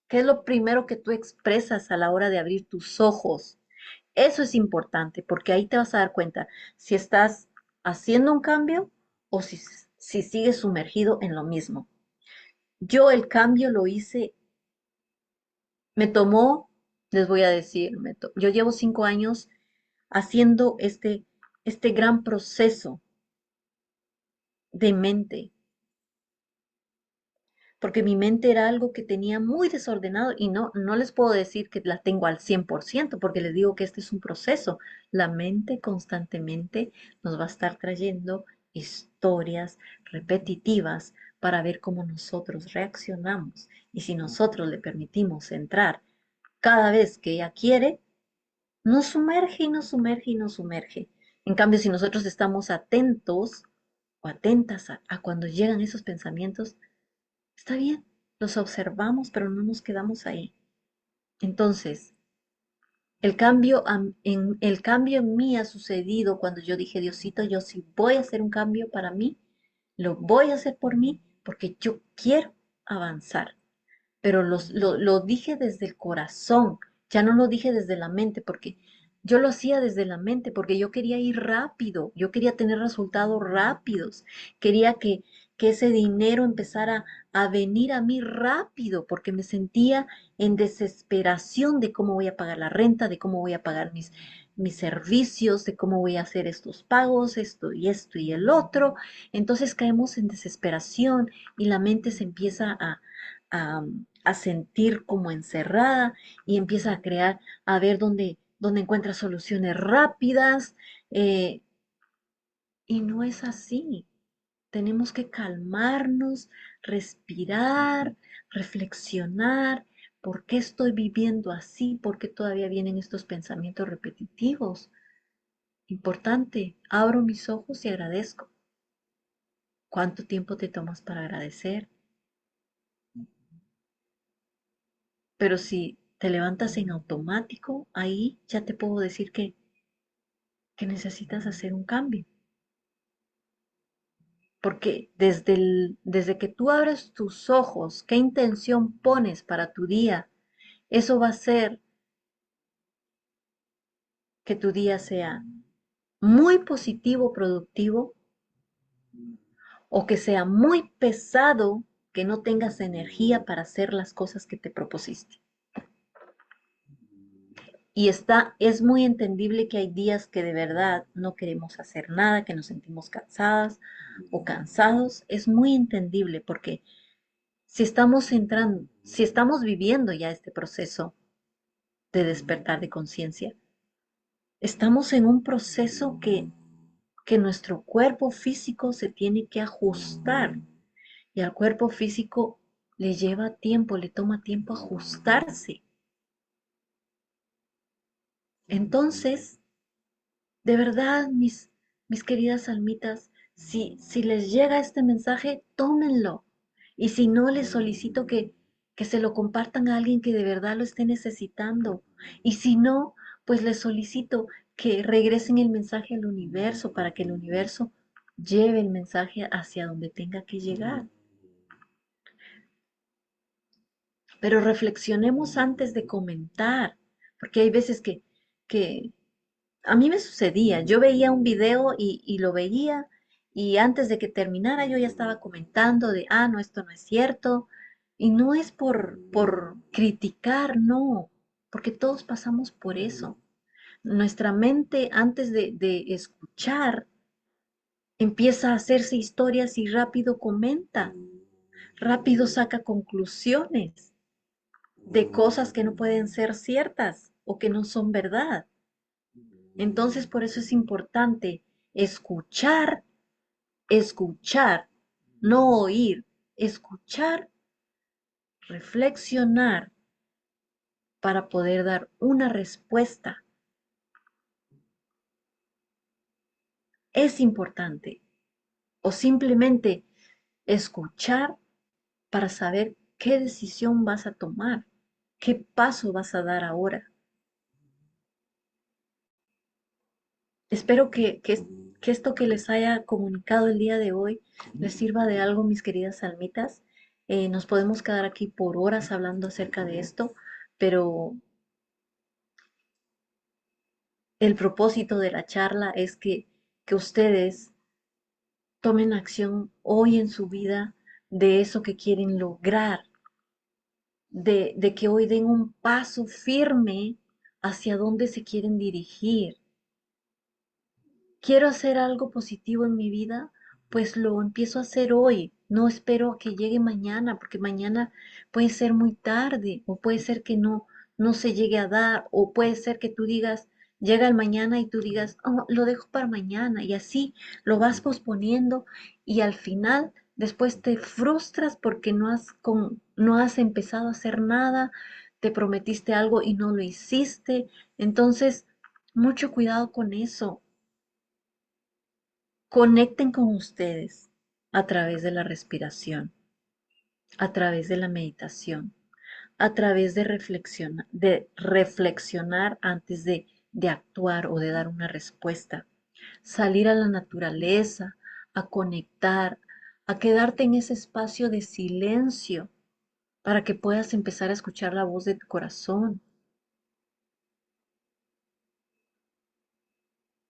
¿Qué es lo primero que tú expresas a la hora de abrir tus ojos? Eso es importante porque ahí te vas a dar cuenta si estás haciendo un cambio o si sigues sumergido en lo mismo. Yo el cambio lo hice, me tomó, les voy a decir, yo llevo 5 años haciendo este gran proceso de mente, porque mi mente era algo que tenía muy desordenado y no les puedo decir que la tengo al 100% porque les digo que este es un proceso. La mente constantemente nos va a estar trayendo historias repetitivas para ver cómo nosotros reaccionamos. Y si nosotros le permitimos entrar cada vez que ella quiere, nos sumerge y nos sumerge y nos sumerge. En cambio, si nosotros estamos atentos o atentas a cuando llegan esos pensamientos, está bien, los observamos, pero no nos quedamos ahí. Entonces, el cambio en mí ha sucedido cuando yo dije, Diosito, yo sí voy a hacer un cambio para mí, lo voy a hacer por mí, porque yo quiero avanzar. Pero lo dije desde el corazón, ya no lo dije desde la mente, porque yo lo hacía desde la mente, porque yo quería ir rápido, yo quería tener resultados rápidos, quería que ese dinero empezara a venir a mí rápido, porque me sentía en desesperación de cómo voy a pagar la renta, de cómo voy a pagar mis servicios, de cómo voy a hacer estos pagos, esto y el otro. Entonces caemos en desesperación y la mente se empieza a, a sentir como encerrada y empieza a crear, a ver dónde encuentra soluciones rápidas. eh, y no es así. Tenemos que calmarnos, respirar, reflexionar. ¿Por qué estoy viviendo así? ¿Por qué todavía vienen estos pensamientos repetitivos? Importante, abro mis ojos y agradezco. ¿Cuánto tiempo te tomas para agradecer? Pero si te levantas en automático, ahí ya te puedo decir que necesitas hacer un cambio. Porque desde que tú abres tus ojos, qué intención pones para tu día, eso va a hacer que tu día sea muy positivo, productivo, o que sea muy pesado, que no tengas energía para hacer las cosas que te propusiste. Y es muy entendible que hay días que de verdad no queremos hacer nada, que nos sentimos cansadas o cansados. Es muy entendible porque si estamos viviendo ya este proceso de despertar de conciencia, estamos en un proceso que nuestro cuerpo físico se tiene que ajustar y al cuerpo físico le lleva tiempo, le toma tiempo ajustarse. Entonces, de verdad, mis queridas almitas, si les llega este mensaje, tómenlo. Y si no, les solicito que se lo compartan a alguien que de verdad lo esté necesitando. Y si no, pues les solicito que regresen el mensaje al universo para que el universo lleve el mensaje hacia donde tenga que llegar. Pero reflexionemos antes de comentar, porque hay veces que a mí me sucedía, yo veía un video y lo veía y antes de que terminara yo ya estaba comentando de, ah, no, esto no es cierto. Y no es por criticar, no, porque todos pasamos por eso. Nuestra mente antes de escuchar empieza a hacerse historias y rápido comenta, rápido saca conclusiones de cosas que no pueden ser ciertas o que no son verdad. Entonces, por eso es importante escuchar, escuchar, no oír, escuchar, reflexionar para poder dar una respuesta. Es importante. O simplemente escuchar para saber qué decisión vas a tomar, qué paso vas a dar ahora. Espero que esto que les haya comunicado el día de hoy les sirva de algo, mis queridas almitas. Nos podemos quedar aquí por horas hablando acerca de esto, pero el propósito de la charla es que ustedes tomen acción hoy en su vida de eso que quieren lograr, de que hoy den un paso firme hacia dónde se quieren dirigir. Quiero hacer algo positivo en mi vida, pues lo empiezo a hacer hoy. No espero a que llegue mañana, porque mañana puede ser muy tarde, o puede ser que no se llegue a dar, o puede ser que tú digas, llega el mañana y tú digas, oh, lo dejo para mañana, y así lo vas posponiendo, y al final después te frustras porque no has empezado a hacer nada, te prometiste algo y no lo hiciste. Entonces, mucho cuidado con eso. Conecten con ustedes a través de la respiración, a través de la meditación, a través de reflexionar antes de actuar o de dar una respuesta. Salir a la naturaleza, a conectar, a quedarte en ese espacio de silencio para que puedas empezar a escuchar la voz de tu corazón.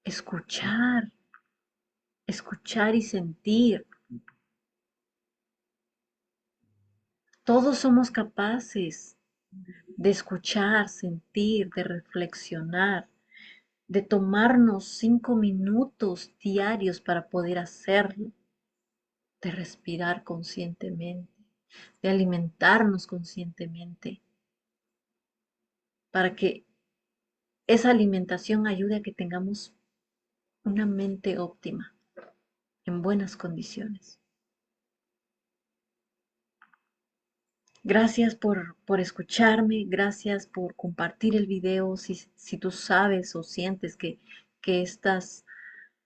Escuchar, escuchar y sentir. Todos somos capaces de escuchar, sentir, de reflexionar, de tomarnos 5 minutos diarios para poder hacerlo, de respirar conscientemente, de alimentarnos conscientemente, para que esa alimentación ayude a que tengamos una mente óptima, en buenas condiciones. Gracias por escucharme, gracias por compartir el video. Si tú sabes o sientes que estas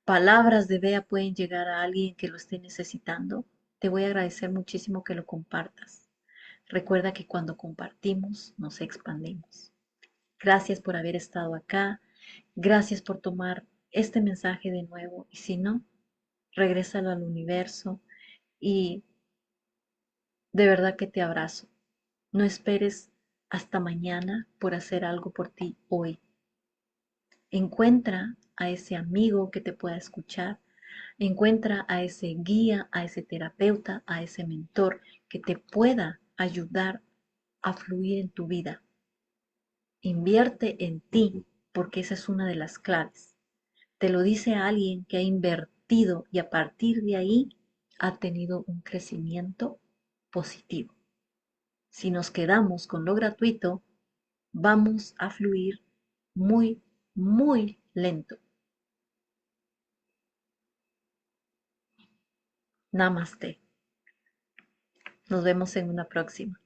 palabras de Bea pueden llegar a alguien que lo esté necesitando, te voy a agradecer muchísimo que lo compartas. Recuerda que cuando compartimos nos expandimos. Gracias por haber estado acá. Gracias por tomar este mensaje de nuevo. Y si no, regrésalo al universo y de verdad que te abrazo. No esperes hasta mañana por hacer algo por ti hoy. Encuentra a ese amigo que te pueda escuchar. Encuentra a ese guía, a ese terapeuta, a ese mentor que te pueda ayudar a fluir en tu vida. Invierte en ti, porque esa es una de las claves. Te lo dice alguien que ha invertido y a partir de ahí ha tenido un crecimiento positivo. Si nos quedamos con lo gratuito, vamos a fluir muy, muy lento. Namaste. Nos vemos en una próxima.